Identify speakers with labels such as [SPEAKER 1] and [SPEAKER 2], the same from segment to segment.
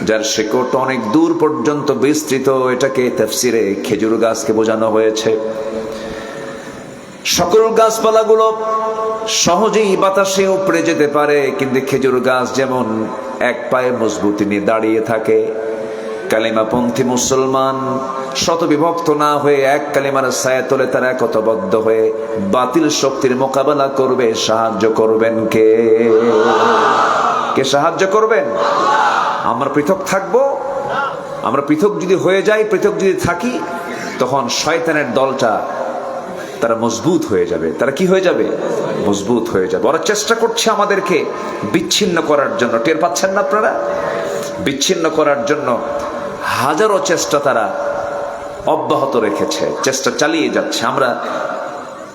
[SPEAKER 1] যার শেকড় অনেক দূর পর্যন্ত বিস্তৃত, এটাকে তাফসিরে খেজুর গাছকে বোঝানো হয়েছে। সকল গাছপালাগুলো সহজেই বাতাসে উপড়ে যেতে পারে, কিন্তু খেজুর গাছ যেমন এক পায়ে মজবুতি নিয়ে দাঁড়িয়ে থাকে। কালিমাপন্থী মুসলমান শতবিভক্ত না হয়ে এক কালিমার ছায়াতলে তারা একতাবদ্ধ হয়ে বাতিল শক্তির মোকাবেলা করবে। সাহায্য করবেন কে? কে সাহায্য করবেন? আমরা পৃথক থাকবো? আমরা পৃথক যদি হয়ে যাই, পৃথক যদি থাকি, তখন শয়তানের দলটা তারা মজবুত হয়ে যাবে। তারা কি হয়ে যাবে? মজবুত হয়ে যাবে। ওরা চেষ্টা করছে আমাদেরকে বিচ্ছিন্ন করার জন্য। টের পাচ্ছেন না আপনারা? বিচ্ছিন্ন করার জন্য হাজারো চেষ্টা তারা অব্যাহত রেখেছে, চেষ্টা চালিয়ে যাচ্ছে। আমরা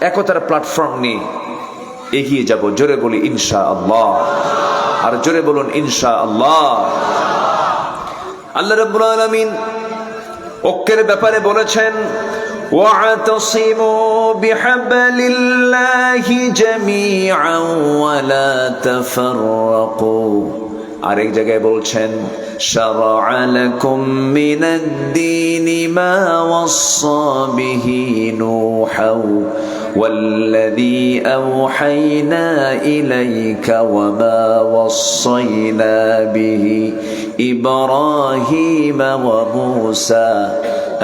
[SPEAKER 1] একতার প্ল্যাটফর্ম নিয়ে এগিয়ে যাব। জোরে বলি ইনশাআল্লাহ, আর জোরে বলুন ইনশাআল্লাহ। আল্লাহ রাব্বুল আলামিন ঐক্যের ব্যাপারে বলেছেন, واعتصموا بحبل الله جميعا ولا تفرقوا। আরেক জায়গায় বলছেন, شرع لكم من الدين ما وصى به نوحا والذي أوحينا إليك وما وصينا به إبراهيم وموسى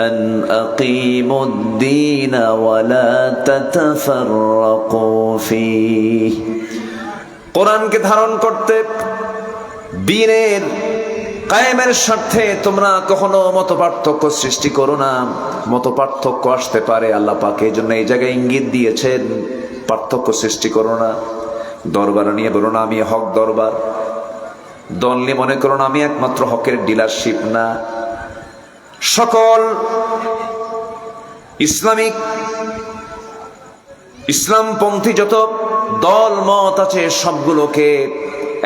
[SPEAKER 1] أن أقيموا الدين ولا تتفرقوا فيه। কোরআনকে ধারণ করতে, দ্বীনের কায়েমের স্বার্থে তোমরা কখনো মতপার্থক্য সৃষ্টি করো না। মতপার্থক্য আসতে পারে, আল্লাহ পাক এই জন্য এই জায়গায় ইঙ্গিত দিয়েছেন, পার্থক্য সৃষ্টি করো না। দরবার নিয়ে বলো না আমি হক দরবার, দল নিয়ে মনে করো না আমি একমাত্র হকের ডিলারশিপ না। সকল ইসলামপন্থী যত দল মত আছে সবগুলোকে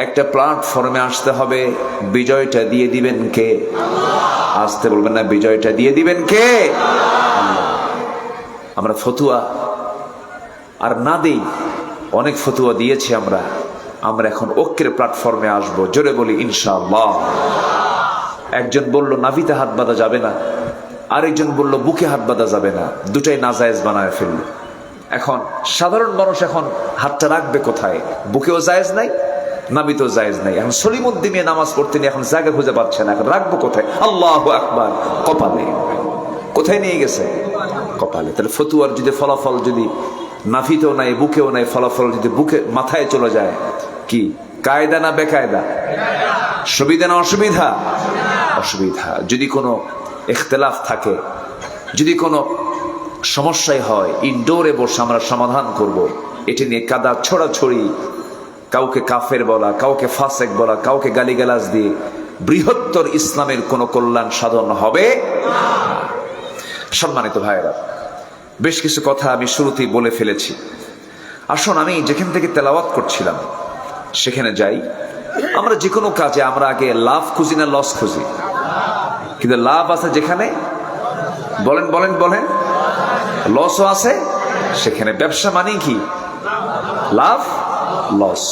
[SPEAKER 1] একটা প্ল্যাটফর্মে আসতে হবে। বিজয়টা দিয়ে দিবেন কে? আসতে বলবেন না, বিজয়টা দিয়ে দিবেন কে? আমরা ফতুয়া আর না দেই, অনেক ফতুয়া দিয়েছি আমরা। আমরা এখন ঐক্যের প্ল্যাটফর্মে আসবো। জোরে বলি ইনশাআল্লাহ। একজন বলল নাভিতে হাত বাঁধা যাবে না, আরেকজন বলল বুকে হাত বাঁধা যাবে না। দুটাই নাজায়েজ বানায় ফেলল। এখন সাধারণ মানুষ এখন হাতটা রাখবে কোথায়? বুকেও জায়েজ নাই, নাভিতেও জায়েজ নাই। এখন সলিমুদ্দিনে নামাজ পড়তে নিয়ে এখন জায়গা খুঁজে পাচ্ছে না। এখন রাখবো কোথায়? আল্লাহু আকবার। কপালে। কোথায় নিয়ে গেছে? কপালে। তাহলে ফতুয়ার যদি ফলাফল যদি নাভিতেও নাই, বুকেও নাই, ফলাফল যদি বুকে মাথায় চলে যায়, কি কায়দা না বেকায়দা? সুবিধা না অসুবিধা? অসুবিধা। যদি কোনো ইখতিলাফ থাকে, যদি কোনো সমস্যাই হয়, ইনডোরে বসে আমরা সমাধান করব। এটি নিয়ে কাদা ছড়াছড়ি, কাউকে কাফের বলা, কাউকে ফাসেক বলা, কাউকে গালিগালাজ দিয়ে বৃহত্তর ইসলামের কোনো কল্যাণ সাধন হবে না। সম্মানিত ভাইয়েরা, বেশ কিছু কথা আমি শুরুতেই বলে ফেলেছি। আসুন আমি যেখান থেকে তেলাওয়াত করছিলাম সেখানে যাই। আমরা যে কোনো কাজে আমরা আগে লাভ খুঁজি না লস খুঁজি? কিন্তু লাভ আছে যেখানে, বলেন বলেন বলেন, লসও আছে সেখানে। ব্যবসা মানে কি? লাভ লস।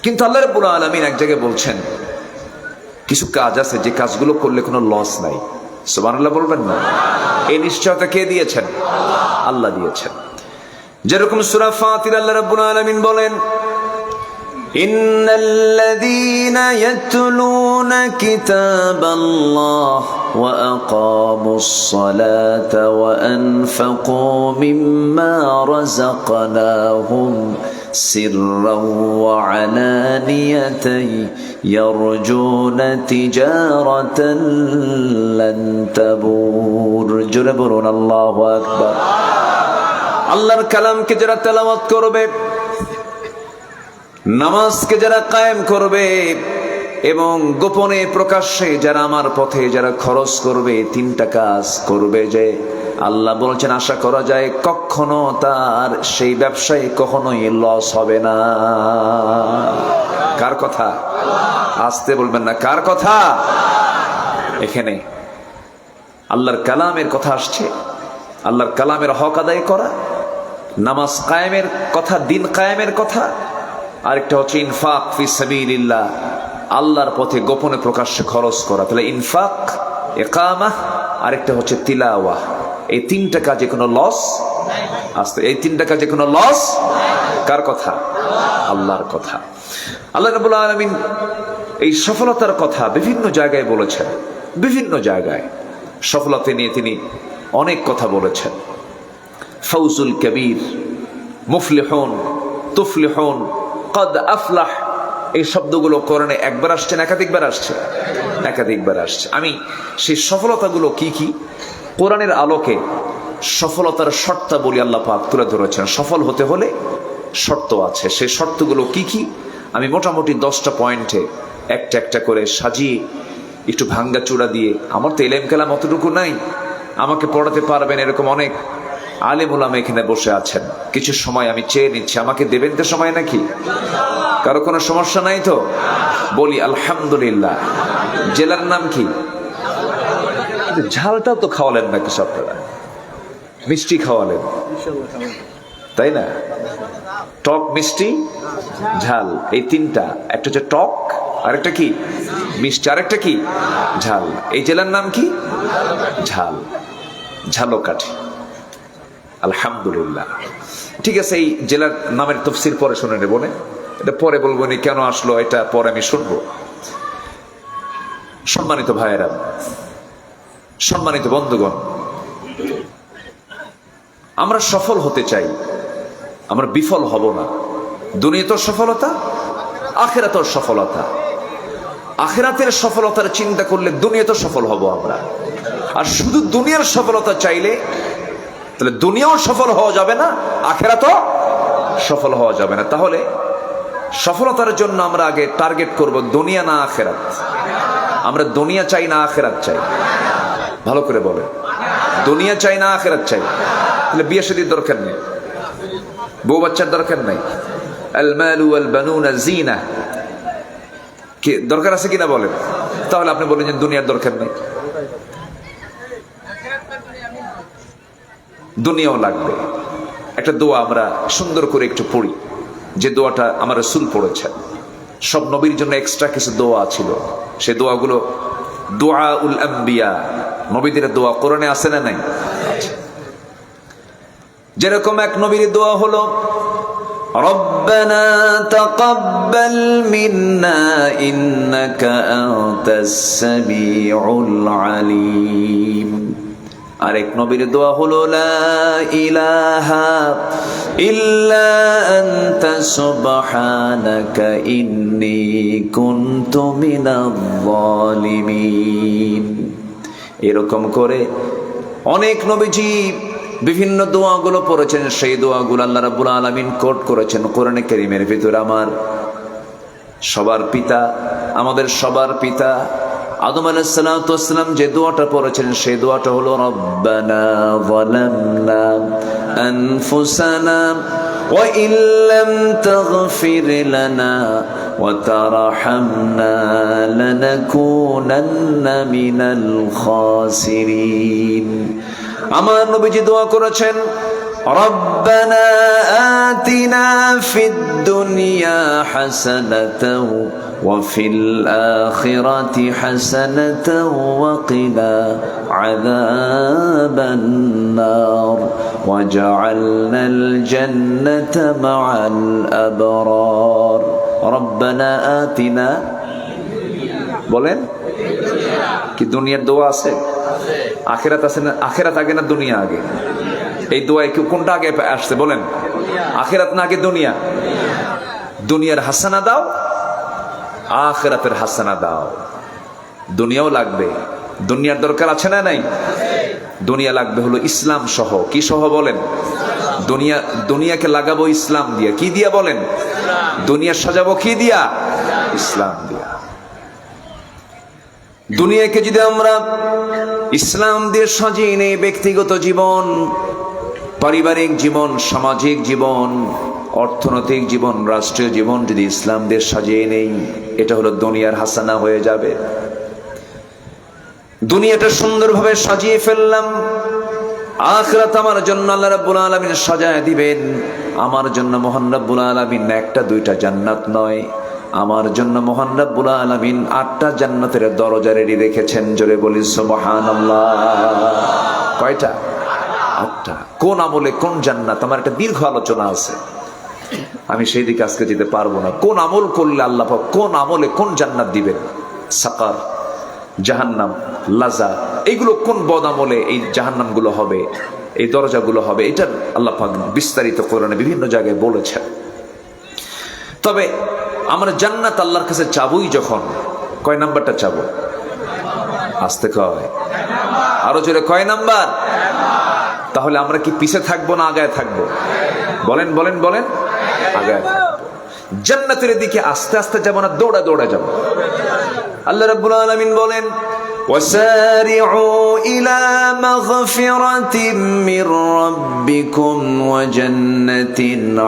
[SPEAKER 1] কিন্তু আল্লাহ রাব্বুল আলামিন এক জায়গায় বলছেন কিছু কাজ আছে যে কাজগুলো করলে কোনো লস নাই। সুবহানাল্লাহ বলবেন না? এই নিশ্চয়তা কে দিয়েছেন? আল্লাহ দিয়েছেন। যেরকম সূরা ফাতির আল্লাহ রাব্বুল আলামিন বলেন, ইন্নাল্লাযীনা ইয়াতলুনা কিতাবাল্লাহ ওয়া আকামুস সালাতা ওয়া আনফাকু মিম্মা রাযাকনাহুম সিররাও ওয়া আলানিয়াতান ইয়ারজুনা তিজারাতান লান তাবুর। জোরে বলুন আল্লাহু আকবার। আল্লাহর কালামকে যারা তেলাওয়াত করবে, নামাজকে যারা কায়েম করবে এবং গোপনে প্রকাশ্যে যারা আমার পথে যারা খরচ করবে, তিনটা কাজ করবে যে আল্লাহ বলছেন আশা করা যায় কখনো তার সেই ব্যবসায় কখনোই লস হবে না। কার কথা? আসতে বলবেন না, কার কথা? এখানে আল্লাহর কালামের কথা আসছে। আল্লাহর কালামের হক আদায় করা, নামাজ কায়েমের কথা, দিন কায়েমের কথা, আরেকটা হচ্ছে ইনফাক ফি সাবিলিল্লাহ, আল্লাহর পথে গোপনে প্রকাশ্যে খরচ করা। তাহলে ইনফাক, ইকামাহ, আরেকটা হচ্ছে তিলাওয়া। এই তিনটা কাজে কোনো লস আসতে, এই তিনটা কাজে কোনো লস কার কথা? আল্লাহর কথা। আল্লাহ রাব্বুল আলামিন এই সফলতার কথা বিভিন্ন জায়গায় বলেছেন, বিভিন্ন জায়গায় সফলতা নিয়ে তিনি অনেক কথা বলেছেন। ফাউজুল কবির, মুফলিহুন, তুফলিহুন, কদ আফলাহ, এই শব্দগুলো কোরআনে একবার আসছে না একাধিকবার আসছে? একাধিকবার আসছে। আমি সেই সফলতাগুলো কি কি কোরআনের আলোকে সফলতার শর্তাবলী আল্লাহ পাক তুলে ধরেছেন। সফল হতে হলে শর্ত আছে, সেই শর্তগুলো কি কি আমি মোটামুটি 10টা পয়েন্টে একটা একটা করে সাজিয়ে একটু ভাঙ্গা চূড়া দিয়ে, আমার তো এলেম কালাম অতটুকু নাই, আমাকে পড়াতে পারবেন এরকম অনেক আলেম ওলামা এখানে বসে আছেন, কিছু সময় আমি চেয়ে নিচ্ছি, আমাকে দেবেন তো সময় নাকি? কারো কোনো সমস্যা নাই তো? বলি আলহামদুলিল্লাহ। জেলার নাম কি? ঝালটাও তো খাওয়ালেন না কিছু আপনারা, মিষ্টি খাওয়ালেন তাই না? টক, মিষ্টি, ঝাল, এই তিনটা। একটা হচ্ছে টক, আরেকটা কি মিষ্টি, আরেকটা কি ঝাল। এই জেলার নাম কি? ঝাল, ঝালকাঠি। আলহামদুলিল্লাহ। ঠিক আছে, এই জেলার নামের তফসির পরে শুনে নেব না, এটা পরে বলবো নি কেন আসলো, এটা পরে আমি শুনবো। সম্মানিত ভাইয়েরা, সম্মানিত বন্ধুগণ, আমরা সফল হতে চাই, আমরা বিফল হব না। দুনিয়াতেও সফলতা, আখিরাতেও সফলতা। আখিরাতের সফলতার চিন্তা করলে দুনিয়াতেও সফল হব আমরা। আর শুধু দুনিয়ার সফলতা চাইলে তাহলে দুনিয়াও সফল হওয়া যাবে না, আখিরাতেও সফল হওয়া যাবে না। তাহলে সফলতার জন্য আমরা আগে টার্গেট করব দুনিয়া না আখিরাত? আমরা দুনিয়া চাই না আখিরাত চাই? ভালো করে বলেন, দুনিয়া চাই না আখিরাত চাই? তাহলে বিয়ে শাদীর দরকার নেই, বউ বাচ্চার দরকার নাই। আল মালু ওয়াল বানুনা জিনা, কি দরকার আছে কিনা বলেন? তাহলে আপনি বলেন যে দুনিয়ার দরকার নেই। দুনিয়াও লাগবে। একটা দোয়া আমরা সুন্দর করে একটু পড়ি, যে দোয়াটা আমার রাসূল পড়েছেন। সব নবীর জন্য এক্সট্রা কিছু দোয়া ছিল, সেই দোয়াগুলো দুআউল আম্বিয়া, নবীদের দোয়া কোরআনে আছে না নাই? যেরকম এক নবীর দোয়া হলো রব্বানা তাকাব্বাল মিন্না ইন্নাকা আনতাস সামিউল আলিম। আরেক নবীর দোয়া হলো লা ইলাহা ইল্লা আনতা সুবহানাকা ইন্নী কুনতু মিনাজ জালিমিন। এরকম করে অনেক নবীজি বিভিন্ন দোয়াগুলো পড়েছেন, সেই দোয়াগুলো আল্লাহ রাব্বুল আলামিন কোট করেছেন কোরআনে কারীমের ভিতরে। আমার সবার পিতা, আমাদের সবার পিতা আদম আলাইহিস সালাতু ওয়াস সালাম যে দোয়াটা পড়েছেন, সেই দোয়াটা হলো রব্বানা যালামনা আনফুসানা ওয়া ইল্লাম তাগফির লানা ওয়া তারহামনা লানাকুনান্না মিনাল খাসিরিন। আমার নবীজি দোয়া করেছেন রব্বানা আতিনা ফিদ দুনিয়া হাসানাতাও ওয়া ফিল আখিরাতি হাসানাতাও ওয়া কিনা আযাবান নার ওয়াজআলনাল জান্নাতা মা'আল আবরার। রব্বানা আতিনা, বলেন কি দুনিয়ার দোয়া আছে? আখিরাত আছে না? আখিরাত আগে না দুনিয়া আগে? এই দোয়ায় কোনটা আগে আসছে বলেন? আখিরাত না আগে দুনিয়া? দুনিয়ার হাসানা দাও, আখিরাতের হাসানা দাও। দুনিয়াও লাগবে, দুনিয়ার দরকার আছে না নাই? দুনিয়া লাগবে হলো ইসলাম সহ। কি সহ বলেন? দুনিয়া, দুনিয়াকে লাগাবো ইসলাম দিয়া। কি দিয়া বলেন? দুনিয়া সাজাবো কি দিয়া? ইসলাম দিয়া। দুনিয়াকে যদি আমরা ইসলাম দিয়ে সাজিয়ে নেই, ব্যক্তিগত জীবন, পারিবারিক জীবন, সামাজিক জীবন, অর্থনৈতিক জীবন, রাষ্ট্রীয় জীবন যদি ইসলাম দিয়ে সাজিয়ে নেই, এটা হলো দুনিয়ার হাসানা হয়ে যাবে। দুনিয়াটা সুন্দরভাবে সাজিয়ে ফেললাম, আখিরাত আমার জন্য আল্লাহ রাব্বুল আলামিন সাজায় দিবেন। আমার জন্য মহান রব্বুল আলামিন একটা দুইটা জান্নাত নয়, আমার জন্য মহান রব্বুল আলামিন 8টা জান্নাতের দরজা রেডি রেখেছেন। জোরে বলি সুবহানাল্লাহ। কয়টা? 8টা। কোন আমলে কোন জান্নাত, আমার একটা দীর্ঘ আলোচনা আছে, আমি সেই দিকে আজকে যেতে পারবো না। কোন আমল করলে আল্লাহ পাক কোন আমলে কোন জান্নাত দিবেন, সাকার, জাহান্নাম, লাজা, এইগুলো কোন বদ আমলে এই জাহান্নামগুলো হবে, এই দরজাগুলো হবে, এটা আল্লাহ পাক বিস্তারিত কোরআনে বিভিন্ন জায়গায় বলেছেন। তবে আমরা জান্নাত আল্লাহর কাছে চাবই যখন, কয় নাম্বারটা চাবো? আসতে কয়, আরো জোরে, কয় নাম্বার? তাহলে আমরা কি পিছে থাকবো না আগায় থাকবো? বলেন বলেন বলেন, আগায় থাকবো। জান্নাতের দিকে আস্তে আস্তে যাব না, দৌড়া দৌড়া যাব। আল্লাহ রাব্বুল আলামিন বলেন, وسارعوا إلى مغفرة من ربكم وجنة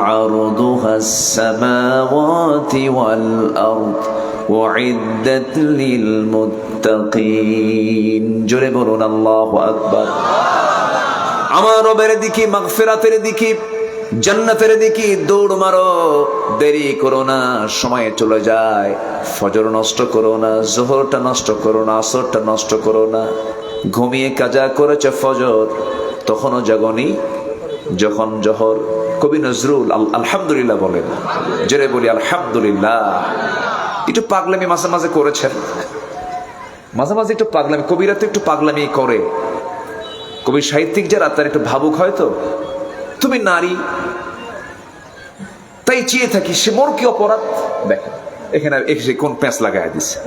[SPEAKER 1] عرضها السماوات والأرض وعدت للمتقين। জোরে বলুন আল্লাহু আকবার। আমার রবের দিকে, মাগফিরাতের দিকে, জান্নাতের দিকে দৌড় মারো, দেরি করো না, সময় চলে যায়। ফজর নষ্ট করো না, জোহরটা নষ্ট করো না, আসরটা নষ্ট করো না। ঘুমিয়ে কাজা করেছে ফজর, তখনও জাগনি যখন জোহর। কবি নজরুল আলহামদুলিল্লাহ বলেন, জোরে বলি আলহামদুলিল্লাহ। একটু পাগলামি মাঝে মাঝে করেছেন, মাঝে মাঝে একটু পাগলামি, কবিরা তো একটু পাগলামি করে। কবি সাহিত্যিক যারা তার একটু ভাবুক হয়তো। তুমি নারী, তাই চেয়ে থাকি সে মোর কি অপরাধ। দেখেন এখানে এসে কোন প্যাঁচ লাগায় দিছে।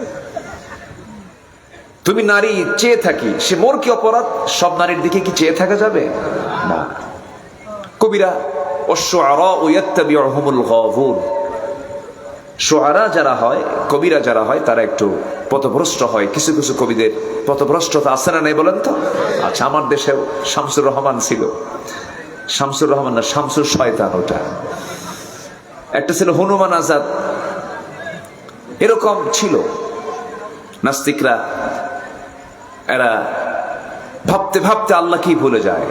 [SPEAKER 1] তুমি নারী, চেয়ে থাকি সে মোর কি অপরাধ। সব নারীর দিকে কি চেয়ে থাকা যাবে না। কবিরা والشعراء يتبعهم الغاوون, শুআরা যারা হয়, কবিরা যারা হয়, তারা একটু পথভ্রষ্ট হয়। কিছু কিছু কবিদের পথভ্রষ্টতা আছে না নাই বলেন তো? আচ্ছা, আমার দেশেও শামসুর রহমান ছিল, শামসুর রহমান না, শামসুর শয়তান ওটা। একটা ছিল হনুমান আজাদ, এরকম ছিল। নাস্তিকরা এরা ভাবতে ভাবতে আল্লাহকেই ভুলে যায়।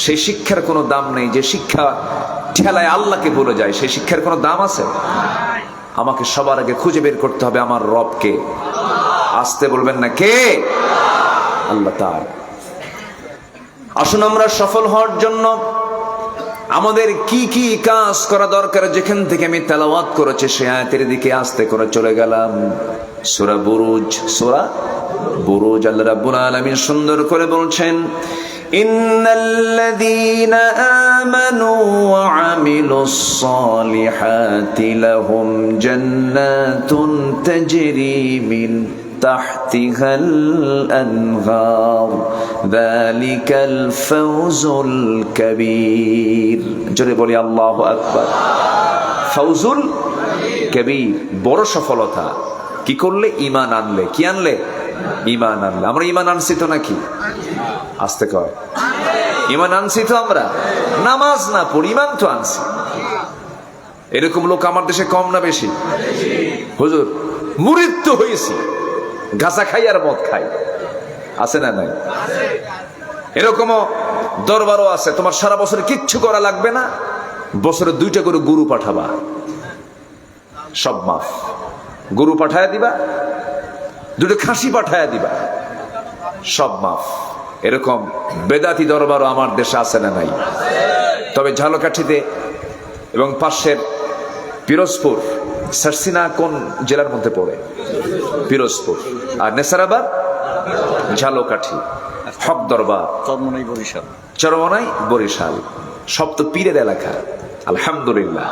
[SPEAKER 1] সেই শিক্ষার কোনো দাম নেই। যে শিক্ষা ঠেলায় আল্লাহকে ভুলে যায়, সেই শিক্ষার কোনো দাম আছে? আমাকে সবার আগে খুঁজে বের করতে হবে আমার রবকে। আসতে বলবেন না, কে? আল্লাহ তাআলা। আসুন আমরা সফল হওয়ার জন্য আমাদের কি কি কাজ করা দরকার, যেখান থেকে আমি তেলাওয়াত করেছি সেই আয়াতের দিকে আস্তে করে চলে গেলাম। সূরা বুরুজ, সূরা বুরুজ। আল্লাহ রাব্বুল আলামিন সুন্দর করে বলছেন, ইন্নাল্লাযীনা আমানু ওয়া আমিলুস সালিহাতি লাহুম জান্নাতুন তাজরি মিন তাহতিহাল আনহার যালিকাল ফাওজুল কাবীর। জোরে বলি আল্লাহু আকবার। ফাওজুল কাবীর, বড় সফলতা। কি করলে? ঈমান আনলে। কি আনলে? ঈমান আনলে। আমরা ঈমান আনছি তো নাকি? আস্তে কয়, ঈমান আনছি তো আমরা? নামাজ না পড়ি, ঈমান তো আনছি। এরকম লোক আমার দেশে কম না বেশি? হুজুর মুরিদ তো হয়েছি, গাঁজা খাই আর মদ খাই, আছে না নাই? এরকমও দরবারও আছে। তোমার সারা বছরে কিচ্ছু করা লাগবে না, বছরে 2টা করে গরু পাঠাবা, সব মাফ। গরু পাঠায় দিবা, 2টা খাসি পাঠায় দিবা, সব মাফ। এরকম বেদাতি দরবারও আমার দেশে আছে না নাই? তবে ঝালকাঠিতে এবং পাশের পিরোজপুর, সারসিনা কোন জেলার মধ্যে পড়ে? পিরোজপুর। আর নেসারাবাদ, ঝালকাঠি, হক দরবার, চরমনাই, বরিশাল, সব তো পীরের এলাকা। আলহামদুলিল্লাহ,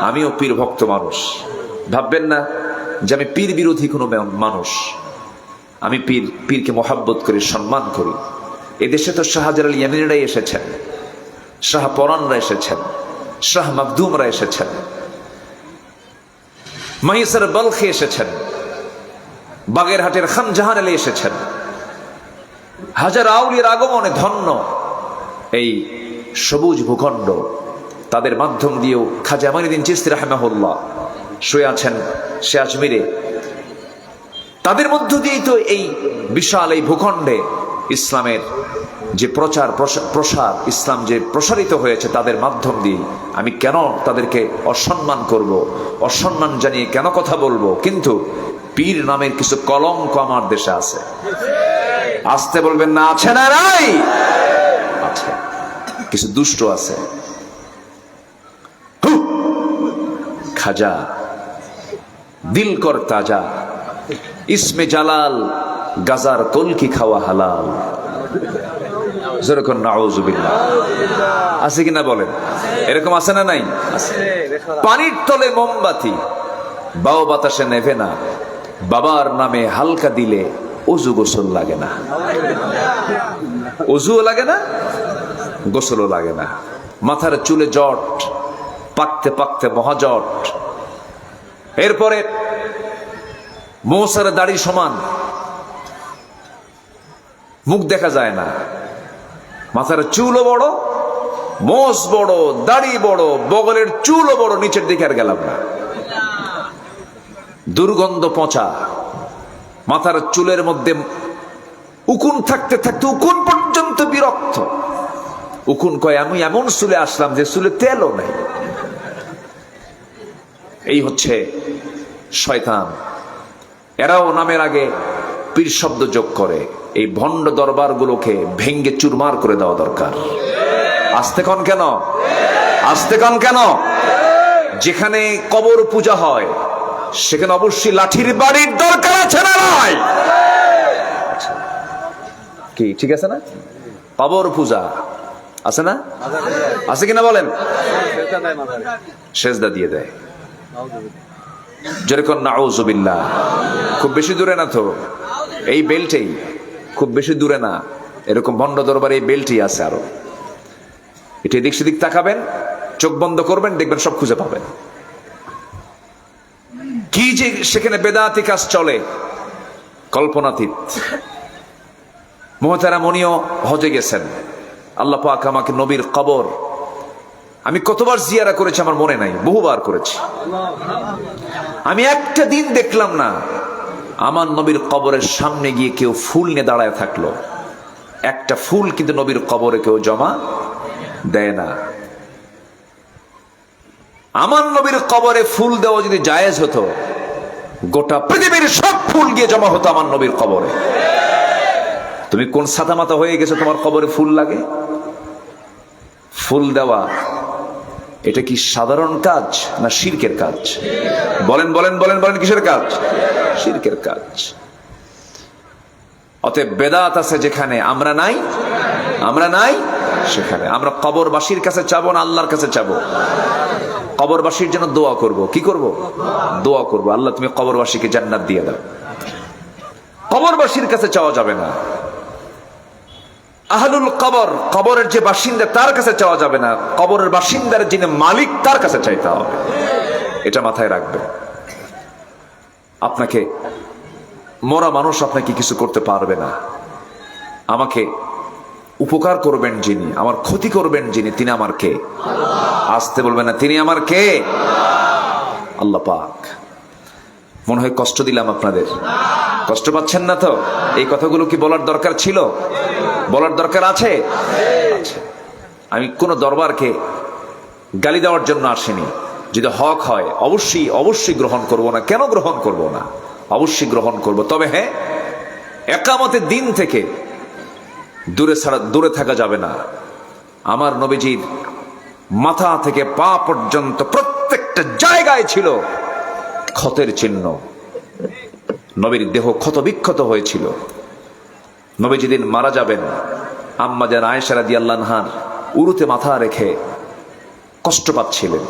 [SPEAKER 1] আমিও পীর ভক্ত মানুষ। ভাববেন না যে আমি পীর বিরোধী কোনো মানুষ। আমি পীরকে মহাব্বত করি, সম্মান করি। এদেশে তো শাহজালাল ইয়ামিনীরাই এসেছেন, শাহ পরানরা এসেছেন, শাহ মাকদুমরা এসেছেন, মাইসার বলখে এসেছেন, বাগেরহাটের খান জাহান আলী এসেছেন। হাজার আউলিয়ার আগমনে ধন্য এই সবুজ ভূখণ্ড। তাদের মাধ্যম দিয়েও খাজা আমানুদ্দিন চিশতি রাহিমাহুল্লাহ শুয়ে আছেন সে আজমিরে। তাদের মধ্য দিয়েই তো এই বিশাল এই ভূখণ্ডে ইসলামের যে প্রসার ইসলাম যে প্রসারিত হয়েছে তাদের মাধ্যম দিয়ে আমি কেন তাদেরকে অসম্মান করব, অসম্মান জানিয়ে কেন কথা বলবো? কিন্তু পীর নামের কিছু কলঙ্ক আমার দেশে আছে। আসতে বলবেন না, আছে না নাই? আছে। কিছু দুষ্ট আছে, খাজা দিল কর তাজা, ইসমে জালাল গাজার কলকি খাওয়া হালাল। যেরকম নাউজুবিল্লাহ আছে কিনা বলেন? এরকম আছে না নাই? পানির তলে মোমবাতি বাও বাতাসে নেভে না, বাবার নামে হালকা দিলে অজু গোসল লাগে না। অজুও লাগে না, গোসলও লাগে না। মাথার চুলে জট, পাকতে পাকতে মহাজট। এরপরে মৌসার দাড়ি সমান, মুখ দেখা যায় না। মাথার চুলও বড়, মোষ বড়, দাড়ি বড়, বগলের চুলও বড়, নিচের দিকে আর গেলাম না। দুর্গন্ধ পচা, মাথার চুলের মধ্যে উকুন থাকতে থাকতে উকুন পর্যন্ত বিরক্ত। উকুন কয় আমি এমন চুলে আসলাম যে চুলে তেলও নাই। এই হচ্ছে শয়তান। এরাও নামের আগে পীর শব্দ যোগ করে। এই ভণ্ড দরবারগুলোকে ভেঙ্গে চুরমার করে দেওয়া দরকার। আস্তে কন কেন? আস্তে কন কেন? যেখানে কবর পূজা হয় সেখানে অবশ্যই লাঠির বাড়ির দরকার আছে না নাই? কি ঠিক আছে না? কবর পূজা আছে না? আছে কিনা বলেন? সেজদা দিয়ে দেয়। যেরকম নাউজুবিল্লাহ। খুব বেশি দূরে না তো, এই বেল্টেই, খুব বেশি দূরে না। এরকম ভণ্ড দরবারে এই বেল্টই আছে আরো। এটা এদিক সেদিক তাকাবেন, চোখ বন্ধ করবেন, দেখবেন সব খুঁজে পাবেন। কি যে সেখানে বেদাতি কাজ চলে, কল্পনাতীত। মুহতারাম উনিও হজে গেছেন। আল্লাহ পাক আমাকে নবীর কবর আমি কতবার জিয়ারা করেছি আমার মনে নাই, বহুবার করেছি। আমি একটা দিন দেখলাম না আমার নবীর কবরের সামনে গিয়ে কেউ ফুল নিয়ে দাঁড়ায় থাকলো। একটা ফুল কিন্তু নবীর কবরে কেউ জমা দেয় না। আমার নবীর কবরে ফুল দেওয়া যদি জায়েজ হতো, গোটা পৃথিবীর সব ফুল গিয়ে জমা হতো আমার নবীর কবরে। তুমি কোন সাদা মাথা হয়ে গেছো তোমার কবরে ফুল লাগে? ফুল দেওয়া এটা কি সাধারণ কাজ না শিরকের কাজ? বলেন বলেন বলেন বলেন, কিসের কাজ? শিরকের কাজ। অতএব বেদাত আছে যেখানে আমরা নাই, আমরা নাই সেখানে আমরা কবরবাসীর কাছে চাবো না, আল্লাহর কাছে চাবো। কবরবাসীর জন্য দোয়া করব। কি করব? দোয়া করব, আল্লাহ তুমি কবরবাসীকে জান্নাত দিয়ে দাও। কবরবাসীর কাছে চাওয়া যাবে না। আহলুল কবর, কবরের যে বাসিন্দা তার কাছে চাওয়া যাবে না। কবরের বাসিন্দার যিনি মালিক তার কাছে চাইতে হবে। এটা মাথায় রাখবে। আপনাকে মরা মানুষ আপনাকে কিছু করতে পারবে না। আমাকে উপকার করবেন যিনি, আমার ক্ষতি করবেন যিনি, তিনি আমার কে? আসতে বলবেন না, তিনি আমার কে? আল্লাহ পাক। মনে হয় কষ্ট দিলাম আপনাদের, কষ্ট পাচ্ছেন না তো? এই কথাগুলো কি বলার দরকার ছিল? বলার দরকার আছে? আমি কোন দরবারকে গালি দেওয়ার জন্য আসিনি। যদি হক হয় অবশ্যই অবশ্যই গ্রহণ করব না। কেন গ্রহণ করব না? অবশ্যই গ্রহণ করব। তবে হ্যাঁ, একামতের দিন থেকে দূরে থাকা যাবে না। আমার নবীজির মাথা থেকে পা পর্যন্ত প্রত্যেকটা জায়গায় ছিল ক্ষতের চিহ্ন। নবীর দেহ ক্ষত বিক্ষত হয়েছিল। নবী যেদিন মারা যাবেন, আম্মা জান আয়েশা রাদিয়াল্লাহু আনহার উরুতে মাথা রেখে কষ্ট পাচ্ছিলেন,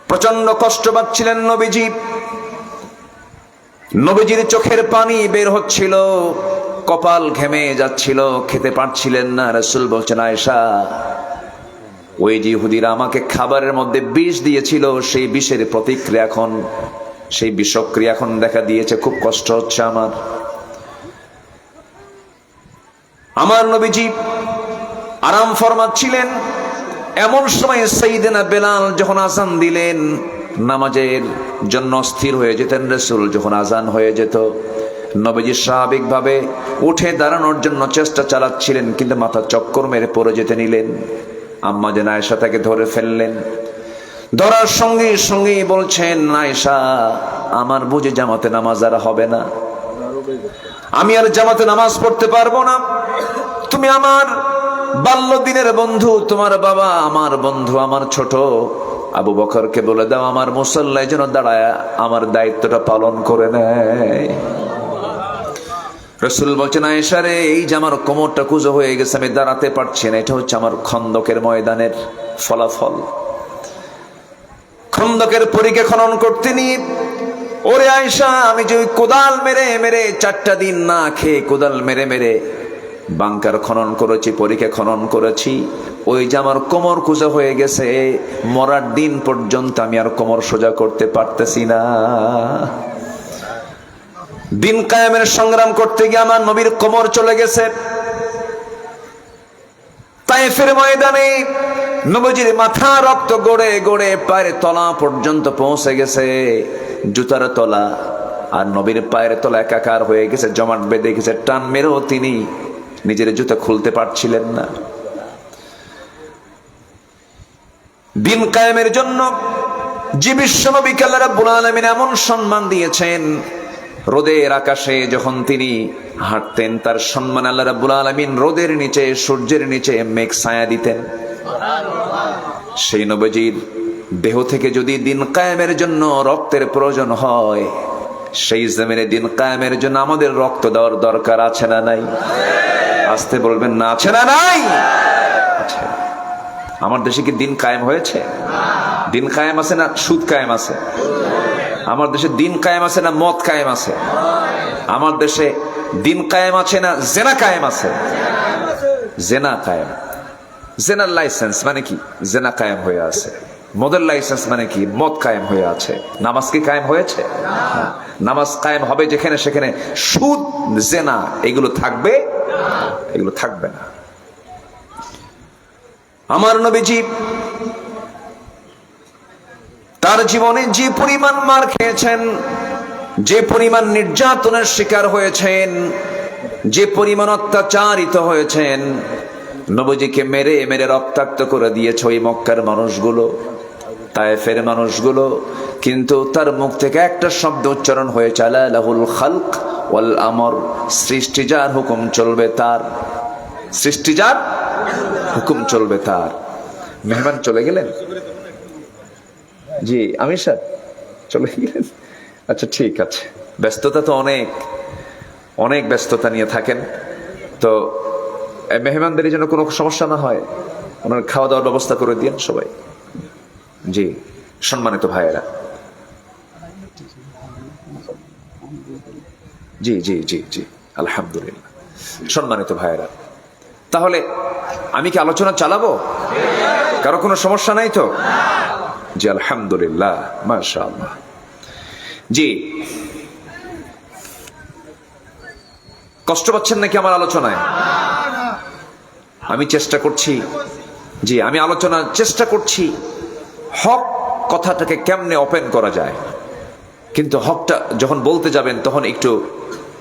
[SPEAKER 1] প্রচন্ড কষ্ট পাচ্ছিলেন নবীজি। নবীজির চোখের পানি বের হচ্ছিল, কপাল ঘেমে যাচ্ছিল, খেতে পারছিলেন না। রাসূল বলছেন, আয়েশা, ওই যে ইহুদিরা আমাকে খাবারের মধ্যে বিষ দিয়েছিল, সেই বিষের প্রতিক্রিয়া এখন, সেই বিষক্রিয়া এখন দেখা দিয়েছে, খুব কষ্ট হচ্ছে আমার। আমার নবীজি আরাম ফরমাচ্ছিলেন। এমন সময় সাইয়েদনা বেলাল যখন আযান দিলেন, নামাজের জন্য স্থির হয়ে যেতেন রাসূল। যখন আযান হয়ে যেত, নবীজি স্বাভাবিকভাবে উঠে দাঁড়ানোর জন্য চেষ্টা চালাচ্ছিলেন, কিন্তু মাথা চক্কর মেরে পড়ে যেতে নিলেন। আম্মা জান আয়েশা তাকে ধরে ফেললেন। ধরার সঙ্গে সঙ্গে বলছেন, আয়েশা, আমার বুঝে জামাতে নামাজ আর হবে না, আমি আর জামাতে নামাজ পড়তে পারবো না। তুমি আমার বাল্য দিনের বন্ধু, তোমার বাবা আমার বন্ধু, আমার ছোট আবু বকরকে বলে দাও আমার মুসল্লায় যেন দাঁড়ায় আমার দায়িত্বটা পালন করে নেয়। রাসূল বলছেন, আয়েশা রে, এই যে আমার কোমরটা কুঁজো হয়ে গেছে, আমি দাঁড়াতে পারছি না, এটা হচ্ছে আমার খন্দকের ময়দানের ফলাফল। খন্দকের পরীকে খনন করতে নিয়ে, ওরে আয়েশা, আমি যে ওই কোদাল মেরে মেরে 4টা দিন না খেয়ে কোদাল মেরে মেরে বাংকার খনন করেছি, পরীকে খনন করেছি, ওই যে আমার কোমর কুঁজো হয়ে গেছে, মরার দিন পর্যন্ত আমি আর কোমর সোজা করতে পারতেছি না। দিন কায়েমের সংগ্রাম করতে গিয়ে আমার নবীর কোমর চলে গেছে। তায়েফের ময়দানে নবীজির মাথা রক্ত গড়ে গড়ে পায়ের তলা পর্যন্ত পৌঁছে গেছে, জুতার তলা, আর নবীর পায়ের তলা একাকার হয়ে গেছে, জমাট বেঁধে গেছে। টান মেরেও তিনি নিজের জুতা খুলতে পারছিলেন না। দিন কায়েমের জন্য যে বিশ্ব নবীকে আল্লাহ রাব্বুল আলামিন এমন সম্মান দিয়েছেন, রোদের আকাশে যখন তিনি হাঁটতেন তার সম্মান আল্লাহ রাব্বুল আলামিন রোদের নিচে, সূর্যের নিচে মেঘ ছায়া দিতেন। সেই নবীজির দেহ থেকে যদি দিন কায়েমের জন্য রক্তের প্রয়োজন হয়, সেই জমিনে দিন কায়েমের জন্য আমাদের রক্ত দেওয়ার দরকার আছে না নাই? আসতে বলবেন না, আছে না নাই? আচ্ছা, আমার দেশে কি দিন কায়েম হয়েছে? দিন কায়েম আছে না সুদ কায়েম আছে? আমার দেশে দিন কায়েম আছে না মদ কায়েম আছে? আমার দেশে দিন কায়েম আছে না জেনা কায়েম আছে? জেনা কায়েম। জেনার লাইসেন্স মানে কি? জেনা কায়েম হয়ে আছে। মদের লাইসেন্স মানে কি? মদ কায়েম হয়ে আছে। নামাজ কি কায়েম হয়েছে? নামাজ কায়েম হবে যেখানে সেখানে সুদ, জেনা এগুলো থাকবে? এগুলো থাকবে না। আমার নবীজি তার জীবনে যে পরিমাণ মার খেয়েছেন, যে পরিমাণ নির্যাতনের শিকার হয়েছেন, যে পরিমাণ অত্যাচারিত হয়েছেন, নবীজিকে মেরে মেরে রক্তাক্ত করে দিয়েছে ওই মক্কার মানুষগুলো, তায়েফের মানুষগুলো, কিন্তু তার মুখ থেকে একটা শব্দ উচ্চারণ হয়েছে, আলা লাহুল খালক ওয়াল আমর, সৃষ্টি যার হুকুম চলবে তার, সৃষ্টি যার হুকুম চলবে তার। মেহমান চলে গেলেন? জি আমির স্যার চলে গেলেন? আচ্ছা ঠিক আছে, ব্যস্ততা তো অনেক অনেক ব্যস্ততা নিয়ে থাকেন, তো মেহমানদের জন্য কোনো সমস্যা না হয় ওনার খাওয়া দাওয়ার ব্যবস্থা করে দিন সবাই। জি সম্মানিত ভাইয়েরা, জি জি জি জি আলহামদুলিল্লাহ। সম্মানিত ভাইয়েরা, তাহলে আমি কি আলোচনা চালাবো? কারো কোনো সমস্যা নাই তো? জি আলহামদুলিল্লাহ, মাশাআল্লাহ। জি, কষ্ট পাচ্ছেন নাকি আমার আলোচনায়? আমি চেষ্টা করছি, জি আমি আলোচনার চেষ্টা করছি হক কথাটাকে কেমনে ওপেন করা যায়, কিন্তু হকটা যখন বলতে যাবেন তখন একটু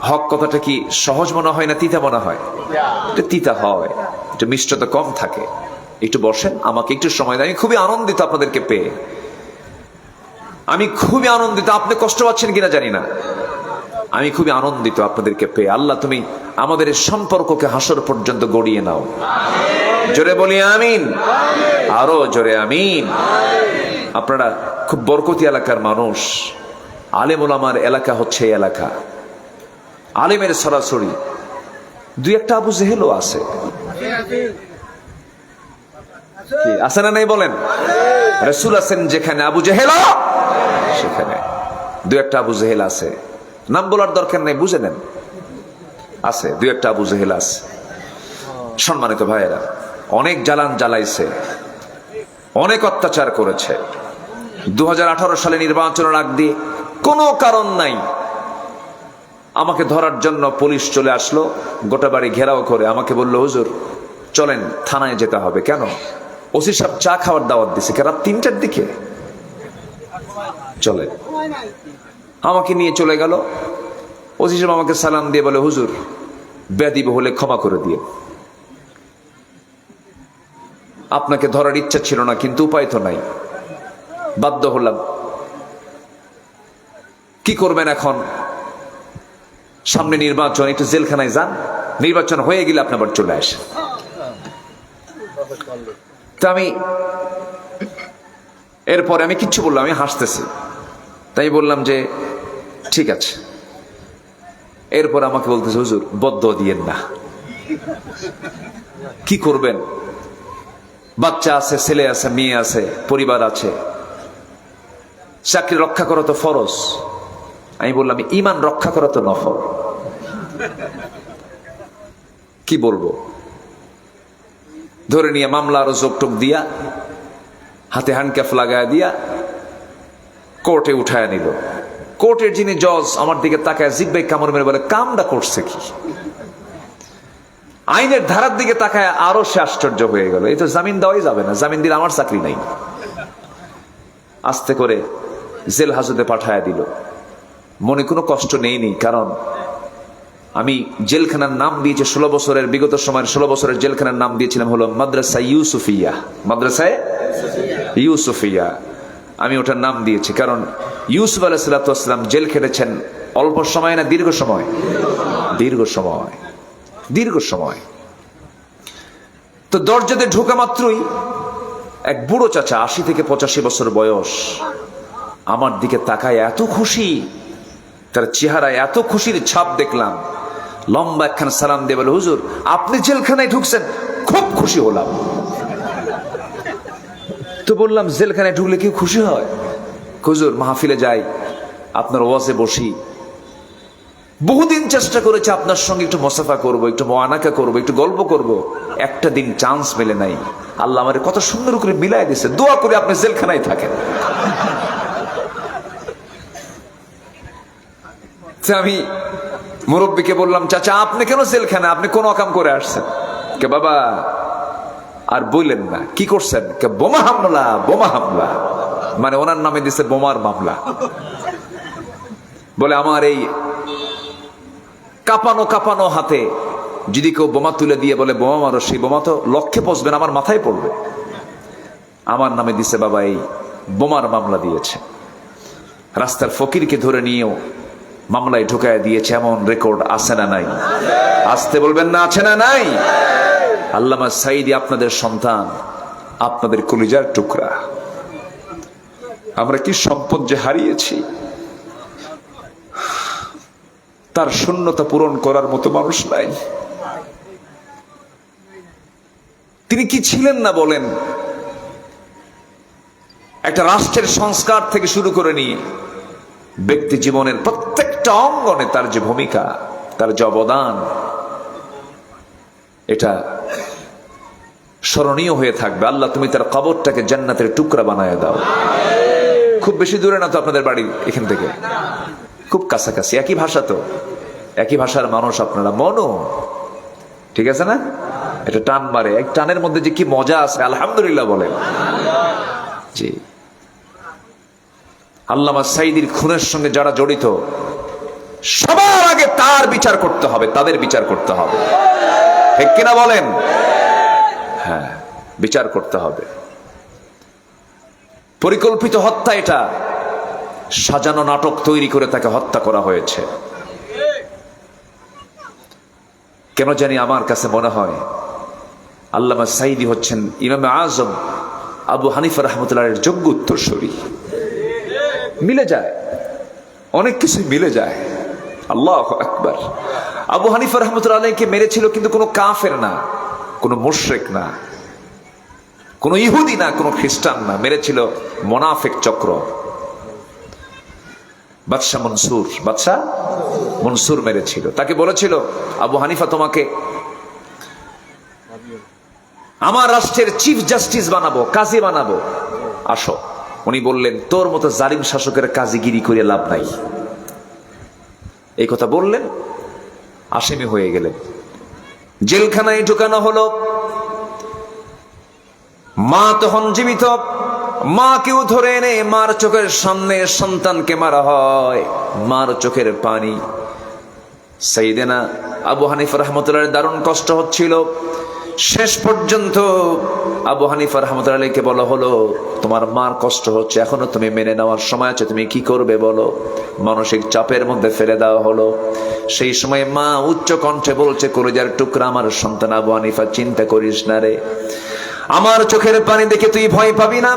[SPEAKER 1] হক কথাটা কি সহজ মনে হয় না তিতা মনে হয়? এটা তিতা হয়, একটু মিষ্টতা কম থাকে। একটু বসেন, আমাকে একটু সময় দেন। আমি খুবই আনন্দিত আপনাদেরকে পেয়ে, আমি খুবই আনন্দিত। আপনি কষ্ট পাচ্ছেন কিনা জানি না, আমি খুবই আনন্দিত আপনাদেরকে পেয়ে। আল্লাহ তুমি আমাদের এই সম্পর্ককে হাসর পর্যন্ত গড়িয়ে নাও। জোরে বলি আমিন, আরো জোরে আমিন। আপনারা খুব বরকতি এলাকার মানুষ, আলেম ওলামার এলাকা হচ্ছে এই এলাকা। আলেমের সরাসরি দুই একটা আবু জেহেলও আছে, আছে না নাই বলেন? রাসূল আছেন যেখানে, আবু জেহেল সেখানে। দুই একটা আবু জেহেল আছে, নাম বলার দরকার নেই, বুঝে নেন, আছে দুই একটা আবু জেহেল আছে। সম্মানিত ভাইয়েরা, অনেক জ্বালান জ্বালাইছে, অনেক অত্যাচার করেছে। 2018 সালে নির্বাচনের আগ দিয়ে কোনো কারণ নাই আমাকে ধরার জন্য পুলিশ চলে আসলো, গোটা বাড়ি ঘেরাও করে আমাকে বললো, হুজুর চলেন থানায় যেতে হবে। কেন? ওসি সাহেব চা খাওয়ার দাওয়াত দিছে, রাত 3টার দিকে। চলে আমাকে নিয়ে চলে গেল ওসি সাহেব আমাকে সালাম দিয়ে বলে, হুজুর বেয়াদবি হলে ক্ষমা করে দিয়ে, আপনাকে ধরার ইচ্ছা ছিল না কিন্তু উপায় তো নাই, বাধ্য হলাম। কি করবেন এখন? সামনে নির্বাচন, একটু জেলখানায় যান, নির্বাচন হয়ে গেলে আপনি আবার চলে আসেন। তা আমি এরপরে আমি কিচ্ছু বললাম, আমি হাসতেছি, তাই বললাম যে ঠিক আছে। এরপর আমাকে বলতেছে, হুজুর বদ্দুয়া দিয়েন না। কি করবেন? বাচ্চা আছে, ছেলে আছে, মেয়ে আছে, পরিবার আছে, চাকরি রক্ষা করা তো ফরজ। আমি বললাম ঈমান রক্ষা করা তো নফল। কি বলবো? ধরে নিয়ে মামলা আরো জোকটোক দিয়া, হাতে হ্যান্ডক্যাফ লাগায় দিয়া কোর্টে উঠায় নিল। কোর্টের যিনি জজ আমার দিকে তাকায় জিব্বাই কামড় মেরে বলে, কামটা করছে কি? আইনের ধারার দিকে তাকায় আরো সে আশ্চর্য হয়ে গেল, এই তো জামিন দেওয়াই যাবে না, জামিন দিলে আমার চাকরি নাই। আস্তে করে জেল হাজতে পাঠায় দিল। মনে কোনো কষ্ট নেইনি, কারণ আমি জেলখানার নাম দিয়েছি 16 বছরের, বিগত সময়ের 16 বছরের জেলখানার নাম দিয়েছিলাম হলো মাদ্রাসা ইউসুফিয়া, মাদ্রাসায় ইউসুফিয়া। আমি ওটার নাম দিয়েছি কারণ ইউসুফ আলাইহিস সালাম জেল খেটেছেন অল্প সময় না দীর্ঘ সময়? দীর্ঘ সময়, দীর্ঘ সময়। তো দরজাতে ঢোকা মাত্রই এক বুড়ো চাচা, 80 থেকে 85 বছর বয়স, আমার দিকে তাকায় এত খুশি, তার চেহারায় এত খুশির ছাপ দেখলাম। লম্বা একখান সালাম দিয়ে বলে, হুজুর আপনি জেলখানায় ঢুকছেন, খুব খুশি হলাম। তো বললাম, জেলখানায় ঢুকলে কি খুশি হয়? হুজুর মাহফিলে যাই, আপনার ওয়াজে বসি, বহুদিন চেষ্টা করেছে আপনার সঙ্গে একটু মোসাফা করব, একটু মোয়ানাকা করব, একটু গল্প করব, একটা দিন চান্স মেলে নাই। আল্লাহ আমারে কত সুন্দর করে মিলাই দিয়েছে, দোয়া করে আপনি জেলখানায় থাকেন। আমি মুরব্বীকে বললাম, চাচা আপনি কেন জেলখানায়, আপনি কোন অকাম করে আসছেন? কে বাবা আর বললেন না। কি করছেন? কে বোমা হামলা, বোমা হামলা, মানে ওনার নামে দিছে বোমার মামলা। বলে আমার এই কাঁপানো কাঁপানো হাতে যদি কেউ বোমা তুলে দিয়ে বলে বোমা মারো, সেই বোমা তো লক্ষ্যে পৌঁছবে না, আমার মাথায় পড়বে। আমার নামে দিছে বাবা এই বোমার মামলা দিয়েছে। রাস্তার ফকিরকে ধরে নিয়েও মামলায় ঢুকায় দিয়েছে, এমন রেকর্ড আছে না নাই? আসতে বলবেন না, আছে না নাই? আল্লামা সাঈদী আপনাদের সন্তান, আপনাদের কলিজার টুকরা। আমরা কি সম্পদ যে হারিয়েছি, তার শূন্যতা পূরণ করার মতো মানুষ নাই। তিনি কি ছিলেন না বলেন? একটা রাষ্ট্রের সংস্কার থেকে শুরু করে নিয়ে ব্যক্তি জীবনের প্রত্যেকটা অঙ্গনে তার যে ভূমিকা, তার যে অবদান, এটা স্মরণীয় হয়ে থাকবে। আল্লাহ তুমি তার কবরটাকে জান্নাতের টুকরা বানায় দাও। খুব বেশি দূরে না তো আপনাদের বাড়ি এখান থেকে, খুব কাছাকাছি, একই ভাষা তো, একই ভাষার মানুষ আপনারা, মনও ঠিক আছে না? এটা টান মারে, এক টানের মধ্যে যে কি মজা আছে, আলহামদুলিল্লাহ বলেন। জি, আল্লামা সাঈদীর খুনের সঙ্গে যারা জড়িত, সবার আগে তার বিচার করতে হবে, তাদের বিচার করতে হবে, ঠিক কিনা বলেন? হ্যাঁ, বিচার করতে হবে। পরিকল্পিত হত্যা এটা, সাজানো নাটক তৈরি করে তাকে হত্যা করা হয়েছে। কেন জানি আমার কাছে মনে হয় আল্লামা সাঈদী হচ্ছেন ইমামে আজম আবু হানিফা রাহমাতুল্লাহর যোগ্য উত্তরসূরি। মিলে যায়, অনেক কিছু মিলে যায়। আল্লাহু আকবার। আবু হানিফা রাহমাতুল্লাহ আলাইহিকে মেরেছিল কিন্তু কোনো কাফের না, কোনো মুশরিক না, কোনো ইহুদি না, কোনো খ্রিস্টান না, মেরেছিল মুনাফিক চক্র। বাদশাহ মনসুর মেরেছিল। তাকে বলেছিল, আবু হানিফা তোমাকে আমার রাষ্ট্রের চিফ জাস্টিস বানাবো, কাজী বানাবো, আসো। উনি বললেন, তোর মতো জালিম শাসকের কাজীগিরি করে লাভ নাই। এই কথা বললেন, আসামি হয়ে গেলেন, জেলখানায় ঢুকানো হলো। মা তখন জীবিত, মাকেও ধরে এনে মার চোখের সামনে সন্তানকে মারা হয়। মার চোখের পানি সাইয়েদেনা আবু হানিফা রাহমাতুল্লাহ দারুণ কষ্ট হচ্ছিল। শেষ পর্যন্ত আবু হানিফা রাহমাতুল্লাহ আলাইহিকে বলা হলো, তোমার মার কষ্ট হচ্ছে, এখনো তুমি মেনে নেওয়ার সময় আছে, তুমি কি করবে বলো। মানসিক চাপের মধ্যে ফেলে দেওয়া হলো। সেই সময় মা উচ্চ কণ্ঠে বলছে, কলিজার টুকরা আমার সন্তান আবু হানিফা, চিন্তা করিস না রে, আমার চোখের পানি দেখে তুই ভয় পাবি না।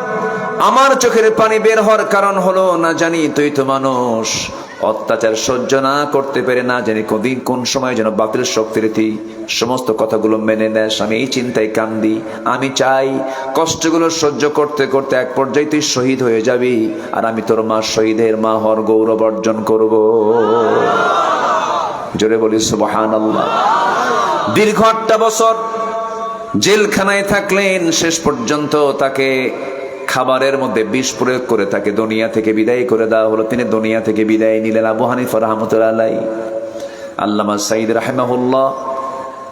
[SPEAKER 1] আমার চোখের পানি বের হওয়ার কারণ হলো, না জানি তুই তো মানুষ, অত্যাচার সহ্য না করতে পেরে না জানি কোন সময় যেন বাতিল শক্তির তুই সমস্ত কথাগুলো মেনে নেস। আমি এই চিন্তায় কান্দি। আমি চাই কষ্টগুলো সহ্য করতে করতে এক পর্যায়ে তুই শহীদ হয়ে যাবি, আর আমি তোর মা শহীদের মা হওয়ার গৌরব অর্জন করব। জোরে বলি সুবহানাল্লাহ। দীর্ঘ 8টা বছর জেলখানায় থাকলেন। শেষ পর্যন্ত তাকে খাবারের মধ্যে বিষ প্রয়োগ করে তাকে দুনিয়া থেকে বিদায় করে দেওয়া হলো। তিনি দুনিয়া থেকে বিদায় নিলেন। আবু হানিফা রাহমাতুল্লাহ আলাইহি, আল্লামা সাঈদ রাহিমাহুল্লাহ,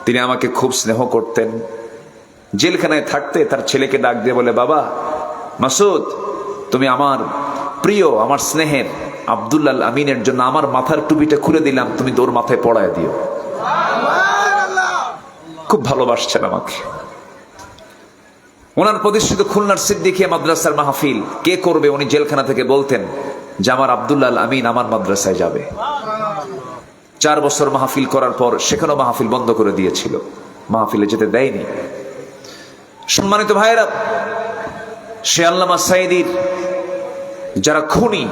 [SPEAKER 1] তিনি আমাকে খুব স্নেহ করতেন। জেলখানায় থাকতে তার ছেলেকে ডাক দিয়ে বলে, বাবা মাসুদ, তুমি আমার প্রিয়, আমার স্নেহের আব্দুল্লাহ আল আমিনের জন্য আমার মাথার টুপিটা খুলে দিলাম, তুমি তোর মাথায় পড়ায় দিও। খুব ভালোবাসছেন আমাকে। ওনার প্রতিষ্ঠিত খুলনার সিদ্দিকিয়া মাদ্রাসার মাহফিল কে করবে, উনি জেলখানা থেকে বলতেন যে আমার আব্দুল্লাহ আল আমিন আমার মাদ্রাসায় যাবে। 4 বছর মাহফিল করার পর সেখানেও মাহফিল বন্ধ করে দিয়েছিল, মাহফিলে যেতে দেয়নি। সম্মানিত ভাইয়েরা, সে আল্লামা সাঈদীর যারা খুনি,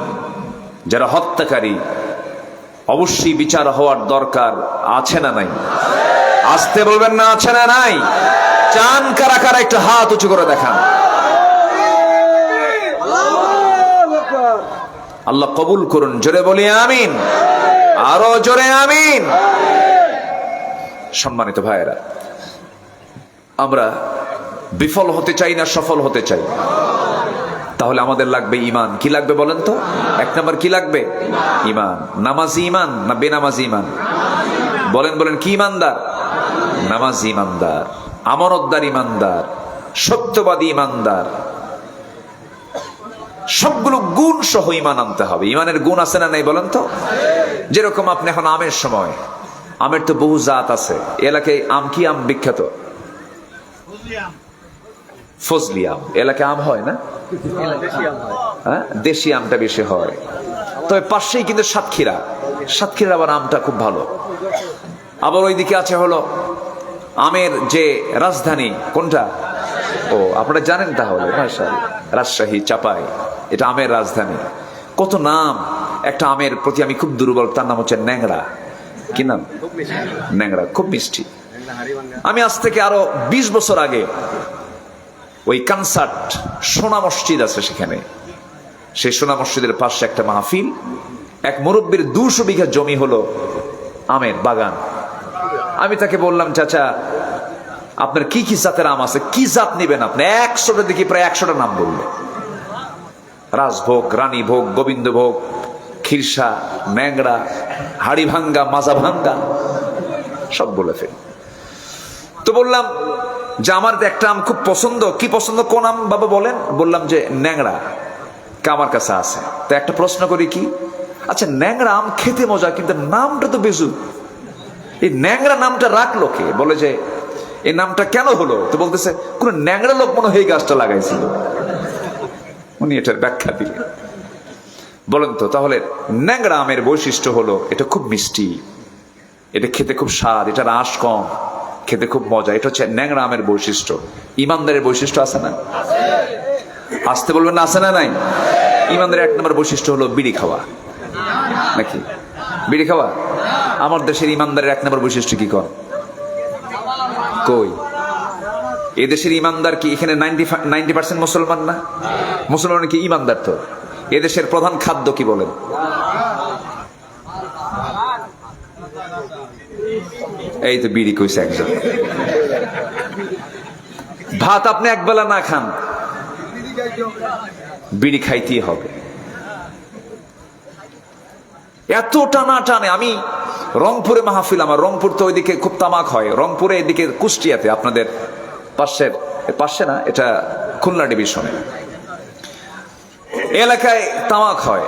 [SPEAKER 1] যারা হত্যাকারী, অবশ্যই বিচার হওয়ার দরকার আছে না নাই? আসতে বলবেন না, আছে না নাই? চান কারা কারা একটু হাত উঁচু করে দেখান। আল্লাহ কবুল করুন। জোরে বলি আমিন, আরো জোরে আমিন। সম্মানিত ভাইয়েরা, আমরা বিফল হতে চাই না সফল হতে চাই? তাহলে আমাদের লাগবে ইমান। কি লাগবে বলেন তো? 1 নম্বর কি লাগবে? ইমান। নামাজি ইমান না বেনামাজি ইমান? বলেন বলেন, কি ইমানদার? নামাজি ইমানদার, আমানতদার ইমানদার, সত্যবাদী ইমানদার। সবগুলো গুণ সহ ইমান আনতে হবে। ইমানের গুণ আছে না নাই বলেন তো? যেরকম আপনি এখন আমের সময়, আমের তো বহু জাত আছে। এলাকায় আম কি আম বিখ্যাত? ফজলি আম। এলাকায় আম হয় না? হ্যাঁ, দেশি আমটা বেশি হয়। তবে পাশেই কিন্তু সাতক্ষীরা, সাতক্ষীরার আবার আমটা খুব ভালো। আবার ওইদিকে আছে হলো আমের যে রাজধানী, কোনটা? ও, আপনারা জানেন তাহলে। মাশাআল্লাহ, রাজশাহী, চাপাই, এটা আমের রাজধানী। কত নাম। একটা আমের প্রতি আমি খুব দুর্বল, তার নাম হচ্ছে ন্যাংরা। কি নাম? ন্যাংরা, খুব মিষ্টি। আমি আজ থেকে আরো 20 বছর আগে ওই কনসার্ট, সোনা মসজিদ আছে সেখানে, সেই সোনা মসজিদের পাশে একটা মাহফিল। এক মুরব্বীর 200 বিঘা জমি হলো আমের বাগান। আমি তাকে বললাম, চাচা আপনার কি কি জাতের আম আছে, কি জাত নিবেন আপনি? 100টা দেখি, প্রায় 100টা নাম বললো। রাজভোগ, রানীভোগ, গোবিন্দভোগ, খিরসা, ন্যাংরা, হাড়ি ভাঙ্গা, মাজা ভাঙ্গা, সব বলে ফেল। তো বললাম যে আমার একটা আম খুব পছন্দ। কি পছন্দ? কোন আম বাবা বলেন? বললাম যে ন্যাংরা, আমার কাছে আছে। তো একটা প্রশ্ন করি, কি? আচ্ছা, ন্যাংরা আম খেতে মজা, কিন্তু নামটা তো বেজু। এই ন্যাংরা নামটা রাখলো কে? বলে যে এই নামটা কেন হলো? তো বলতেছে কোন ন্যাংরা লোক মনে হয় এই গাছটা লাগাইছিল। উনি এটার ব্যাখ্যা দিলেন। বলেন তো, তাহলে ন্যাংরা আমের বৈশিষ্ট্য হলো এটা খুব মিষ্টি, এটা খেতে খুব স্বাদ, এটার আঁশ কম, খেতে খুব মজা। এটা হচ্ছে ন্যাংরা আমের বৈশিষ্ট্য। ইমানদারের বৈশিষ্ট্য আছে না? আসতে বলবেন না, আছে না নাই? ইমানদারের 1 নম্বর বৈশিষ্ট্য হলো বিড়ি খাওয়া। নাকি বিড়ি খাওয়া? আমার দেশের ইমানদারের 1 নম্বর বৈশিষ্ট্য কি? কই এদেশের ইমানদার কি এখানে 90% মুসলমান না? মুসলমান কি ইমানদার? তো এদেশের প্রধান খাদ্য কি বলেন? এই তো বিড়ি কইছে একজন। ভাত আপনি একবেলা না খান, বিড়ি খাইতেই হবে। এত টানা টানে। আমি রংপুরে মাহফিল, আমার রংপুর তো ওইদিকে খুব তামাক হয়। রংপুরে এদিকে কুষ্টিয়াতে, আপনাদের পাশে না, এটা খুলনা ডিভিশনে এলাকায় তামাক হয়।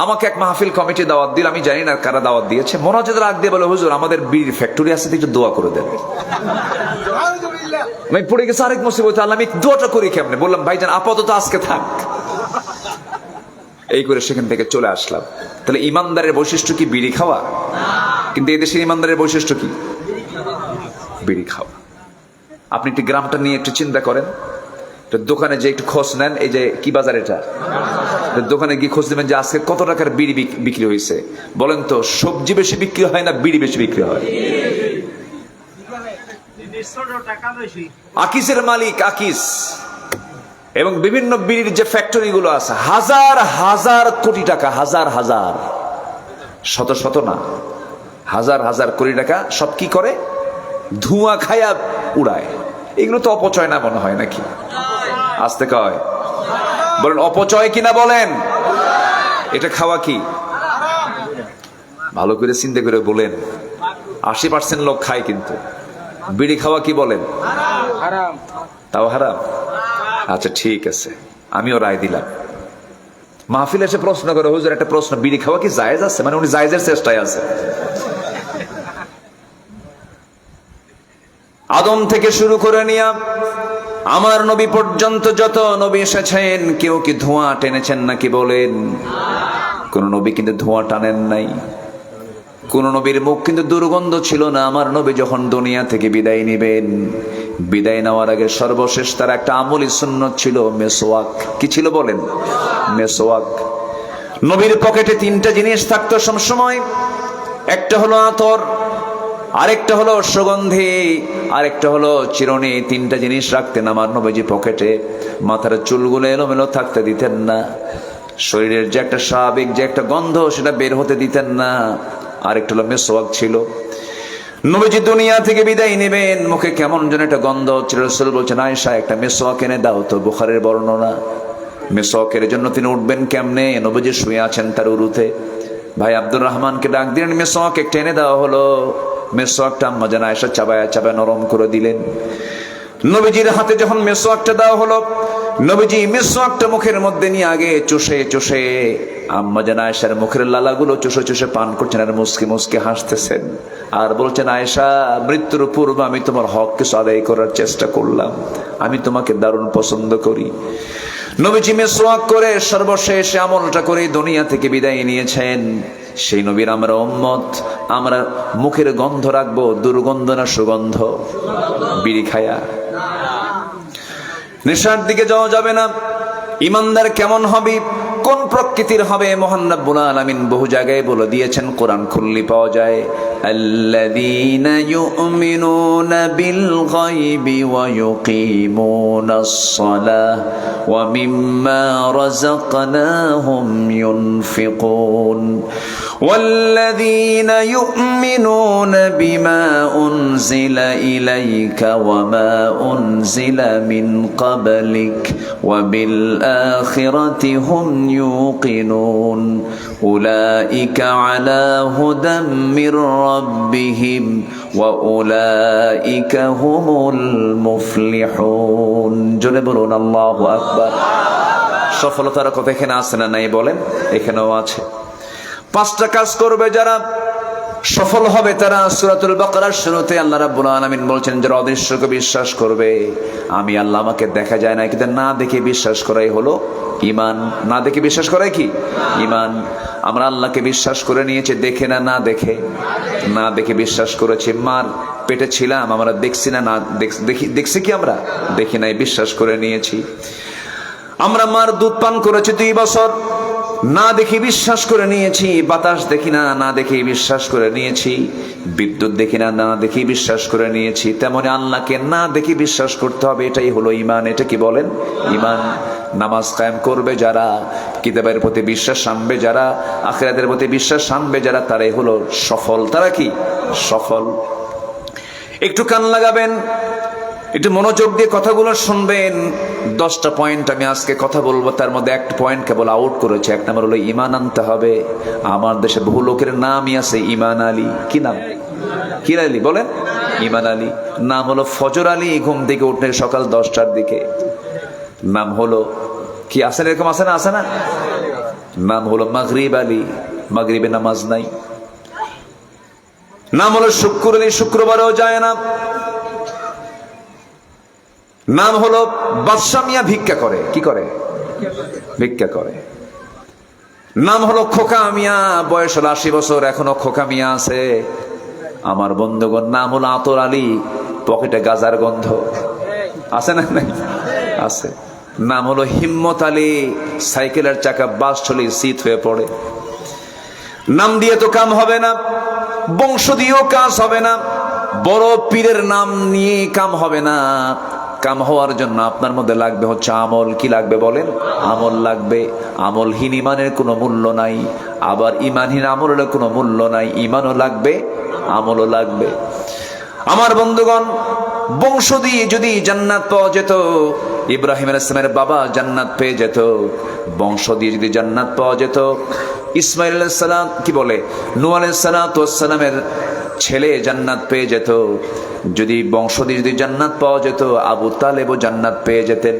[SPEAKER 1] আমাকে এক মাহফিল কমিটি দাওয়াত দিল, আমি জানি না কারা দাওয়াত দিয়েছে। মোনাজাত রাখ দিয়ে বলে, হুজুর আমাদের বিড়ির ফ্যাক্টরি আছে, একটু দোয়া করে দেন। আমি পড়ে গেছে আরেক মুসিবত, আল্লাহ আমি দোয়াটা করি কেমনে? বললাম ভাইজান আপাতত আজকে থাক। এই করে সেখান থেকে চলে আসলাম। তাহলে ইমানদারের বৈশিষ্ট্য কি বিড়ি খাওয়া? কিন্তু এদেশের ইমানদারের বৈশিষ্ট্য কি? বিড়ি খাওয়া। আপনি একটু গ্রামটা নিয়ে একটু চিন্তা করেন, দোকানে যে একটু খোঁজ নেন, এই যে কি বাজার এটা, দোকানে গিয়ে খোঁজ নেবেন যে আজকে কত টাকার বিড়ি বিক্রি হয়েছে। বলেন তো, সবজি বেশি বিক্রি হয় না বিড়ি বেশি বিক্রি হয়? আকিসের মালিক আকিস এবং বিভিন্ন বিড়ির যে ফ্যাক্টরি গুলো আছে, হাজার হাজার কোটি টাকা, হাজার হাজার, শত শত না, হাজার হাজার কোটি টাকা সব কি করে? ধোঁয়া খায়া উড়ায়। এগুলো তো অপচয় না মনে হয় নাকি? আসতে কয় বলেন, অপচয় কিনা বলেন? এটা খাওয়া কি? ভালো করে চিন্তা করে বলেন। 80% লোক খায়, কিন্তু বিড়ি খাওয়া কি বলেন? তাও হারাম। আচ্ছা ঠিক আছে, আমিও রায় দিলাম। মাহফিল এসে প্রশ্ন করে, হুজুর একটা প্রশ্ন, বিড়ি খাওয়া কি জায়েজ আছে? মানে উনি জায়েজের চেষ্টায় আছে। আদম থেকে শুরু করে নিয়া আমার নবী পর্যন্ত যত নবী এসেছেন, কেউ কি ধোঁয়া টেনেছেন নাকি বলেন? কোন নবী কিন্তু ধোঁয়া টানেন নাই। কোন নবীর মুখ কিন্তু দুর্গন্ধ ছিল না। আমার নবী যখন দুনিয়া থেকে বিদায় নিবেন, বিদায় নেওয়ার আগে সর্বশেষ তার একটা আমলি সুন্নত ছিল, মেসওয়াক। কি ছিল বলেন? মেসওয়াক। নবীর পকেটে 3টা জিনিস থাকতো সবসময়। একটা হলো আতর, আরেকটা হলো সুগন্ধি, আরেকটা হলো চিরুনি। 3টা জিনিস রাখতেন আমার নবীজি পকেটে। মাথার চুলগুলো এলোমেলো থাকতে দিতেন না। শরীরের যে একটা স্বাভাবিক যে একটা গন্ধ, সেটা বের হতে দিতেন না। আরেকটা হলো মেসওয়াক ছিল। নবীজি দুনিয়া থেকে বিদায় নেবেন, মুখে কেমন যেন একটা গন্ধ হচ্ছিল। রাসূল বলছেন, আয়েশা একটা মেসওয়াক এনে দাও তো। বুখারীর বর্ণনা। মেসওয়াকের জন্য তিনি উঠবেন কেমনে? নবীজি শুয়ে আছেন তার উরুতে। ভাই আব্দুর রহমানকে ডাক দিলেন, মেসওয়াক একটা এনে দেওয়া হলো। মেসওয়াকটা আম্মা জান আয়েশা চাবায়া চাবায়া নরম করে দিলেন। নবীজির হাতে যখন মেসওয়াকটা দেওয়া হলো, নবীজি মেসওয়াকটা মুখের মধ্যে নিয়ে আগে চুষে চুষে আম্মা জান আয়েশার মুখের লালাগুলো চুষে চুষে পান করছেন, আর মুস্কি মুস্কি হাসতেছেন, আর বলছেন, আয়েশা মৃত্যুর পূর্বে আমি তোমার হক কিছু আদায় করার চেষ্টা করলাম, আমি তোমাকে দারুণ পছন্দ করি। নবীজি মেসওয়াক করে সর্বশেষ আমলটা করে দুনিয়া থেকে বিদায় নিয়েছেন। সেই নবীর আমরা উম্মত, আমরা মুখের গন্ধ রাখবো দুর্গন্ধ না সুগন্ধ? বিড়ি খায়া নেশার দিকে যাওয়া যাবে না। ইমানদার কেমন হবে, কোন প্রকৃতির হবে, মহান রব্বুল আলামিন বহু জায়গায় বলে দিয়েছেন। কোরআন খুললে পাওয়া যায়, আল্লাযীনা ইউমিনুনা বিল গায়বি ওয়া ইউকিমুনাস সালাহ ওয়া মিম্মা রাযাকনাহুম ইউনফিকুন ওয়াল্লাযীনা ইউমিনুনা বিমা উনজিলা ইলাইকা ওয়া মা উনজিলা মিন ক্বাবলিক ওয়া বিল আখিরাতি হুম ইউকিনুন উলাইকা আলা হুদাম মির রাব্বিহিম ওয়া উলাইকা হুমুল মুফলিহুন। জোরে বলুন আল্লাহু আকবার। সফলতার কথা এখানে আছে না নাই বলেন? এখানেও আছে। 5টা কাজ করবে যারা, সফল হবে তারা। সূরাতুল বাকারার শুরুতে আল্লাহ রাব্বুল আলামিন বলছেন, যারা অদৃশ্যকে বিশ্বাস করবে। আমি আল্লাহ আমাকে দেখা যায় না, কিন্তু না দেখে বিশ্বাস করাই হলো ঈমান। না দেখে বিশ্বাস করাই কি? ঈমান। আমরা আল্লাহকে বিশ্বাস করে নিয়েছি দেখে না, না দেখে। না দেখে বিশ্বাস করেছি। মার পেটে ছিলাম, আমরা দেখছি না, না দেখছি কি? আমরা দেখি নাই, বিশ্বাস করে নিয়েছি। আমরা মার দুধ পান করেছি 2 বছর, না দেখি বিশ্বাস করে নিয়েছি। বাতাস দেখি না, না দেখি বিশ্বাস করে নিয়েছি। বিদ্যুৎ দেখি না, না দেখি বিশ্বাস করে নিয়েছি। তেমনি আল্লাহকে না দেখি বিশ্বাস করতে হবে, এটাই হলো ঈমান। এটা কি বলেন? ঈমান। নামাজ কায়েম করবে যারা, কিতাবের প্রতি বিশ্বাস আনবে যারা, আখিরাতের প্রতি বিশ্বাস আনবে যারা, তারাই হলো সফল। তারা কি? সফল। একটু কান লাগাবেন, একটু মনোযোগ দিয়ে কথাগুলো শুনবেন। 10টা পয়েন্ট আমি আজকে কথা বলবো, তার মধ্যে একটা পয়েন্ট কেবল আউট করেছে। 1 নম্বর হলো ঈমান আনতে হবে। আমার দেশে বহু লোকের নামই আছে ঈমান আলী। কি নাম? কি আলী বলেন? ঈমান আলী। নাম হলো ফজর আলী, ঘুম থেকে উঠে সকাল 10টার দিকে। নাম হলো কি? আসেন, এরকম আছে না? আছে না? নাম হলো মাগরিব আলী, মাগরিবে নামাজ নাই। নাম হলো শুক্র আলী, শুক্রবারেও যায় না। নাম হলো বাদশা মিয়া, ভিক্ষা করে। কি করে? ভিক্ষা করে। নাম হলো খোকা মিয়া, বয়স হলো 80 বছর, এখনো খোকা মিয়া আছে। আমার বন্ধুগণ, নাম হলো আতর আলী, পকেটে গাজার গন্ধ আছে না? নাই? আছে। নাম হলো হিম্মত আলী, সাইকেলের চাকা বাস চলে শীত হয়ে পড়ে। নাম দিয়ে তো কাম হবে না, বংশ দিয়েও কাজ হবে না, বড় পীরের নাম নিয়ে কাম হবে না। কাম হওয়ার জন্য আপনার মধ্যে লাগবে হচ্ছে আমল। কি লাগবে বলেন? আমল লাগবে। আমলহীন ইমানের কোনো মূল্য নাই, আবার ইমানহীন আমলের কোনো মূল্য নাই। ইমানও লাগবে, আমলও লাগবে। আমার বন্ধুগণ, বংশ দিয়ে যদি জান্নাত পাওয়া যেত, ইব্রাহিম আলাইহিস সালামের বাবা জান্নাত পেয়ে যেত, বংশ দিয়ে যদি জান্নাত পাওয়া যেত, ইসমাইল আলাইহিস সালাম কি বলে, নূহ আলাইহিস সালামের ছেলে জান্নাত পেয়ে যেত, যদি বংশ দিয়ে যদি জান্নাত পাওয়া যেত, আবু তালেবও জান্নাত পেয়ে যেতেন।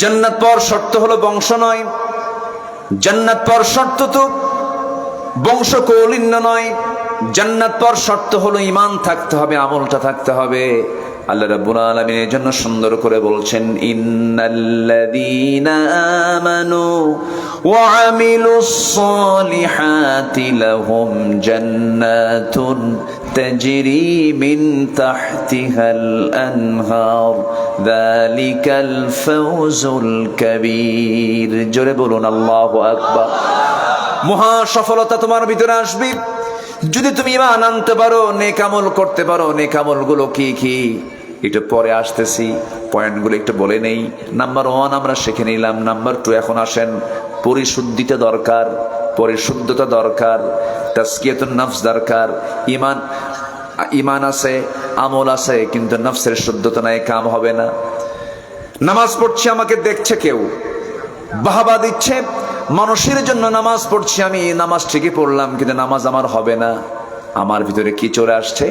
[SPEAKER 1] জান্নাত পাওয়ার শর্ত হলো বংশ নয়, জান্নাত পাওয়ার শর্ত তো বংশ কৌলিন্য নয়। জান্নাত পাওয়ার শর্ত হলো ইমান থাকতে হবে, আমলটা থাকতে হবে। আল্লাহ রাব্বুল আলামিন এর জন্য সুন্দর করে বলছেন, ইন্নাল্লাযীনা আমানু ওয়া আমিলুস সালিহাতি লাহুম জান্নাতুন তাজরি মিন তাহতিহাল আনহার যালিকাল ফাওজুল কাবীর। জোরে বলুন আল্লাহু আকবার। মহা সফলতা তোমার ভিতরে আসবে যদি তুমি ঈমান আনতে পারো, নেক আমল করতে পারো। নেক আমলগুলো কি কি একটু পরে আসতেছি, পয়েন্টগুলো একটু বলে নেই। নাম্বার 1 আমরা শিখে নিলাম। নাম্বার 2 এখন আসেন। পরিশুদ্ধিতা দরকার, পরিশুদ্ধতা দরকার, তাজকিয়াতুন নফস দরকার। ইমান আছে, আমল আছে, কিন্তু নফসের শুদ্ধতা নাই, কাম হবে না। নামাজ পড়ছি, আমাকে দেখছে কেউ, বাহবা দিচ্ছে, মানুষের জন্য নামাজ পড়ছি আমি, নামাজ ঠিকই পড়লাম, কিন্তু নামাজ আমার হবে না। আমার ভিতরে কি চলে আসছে?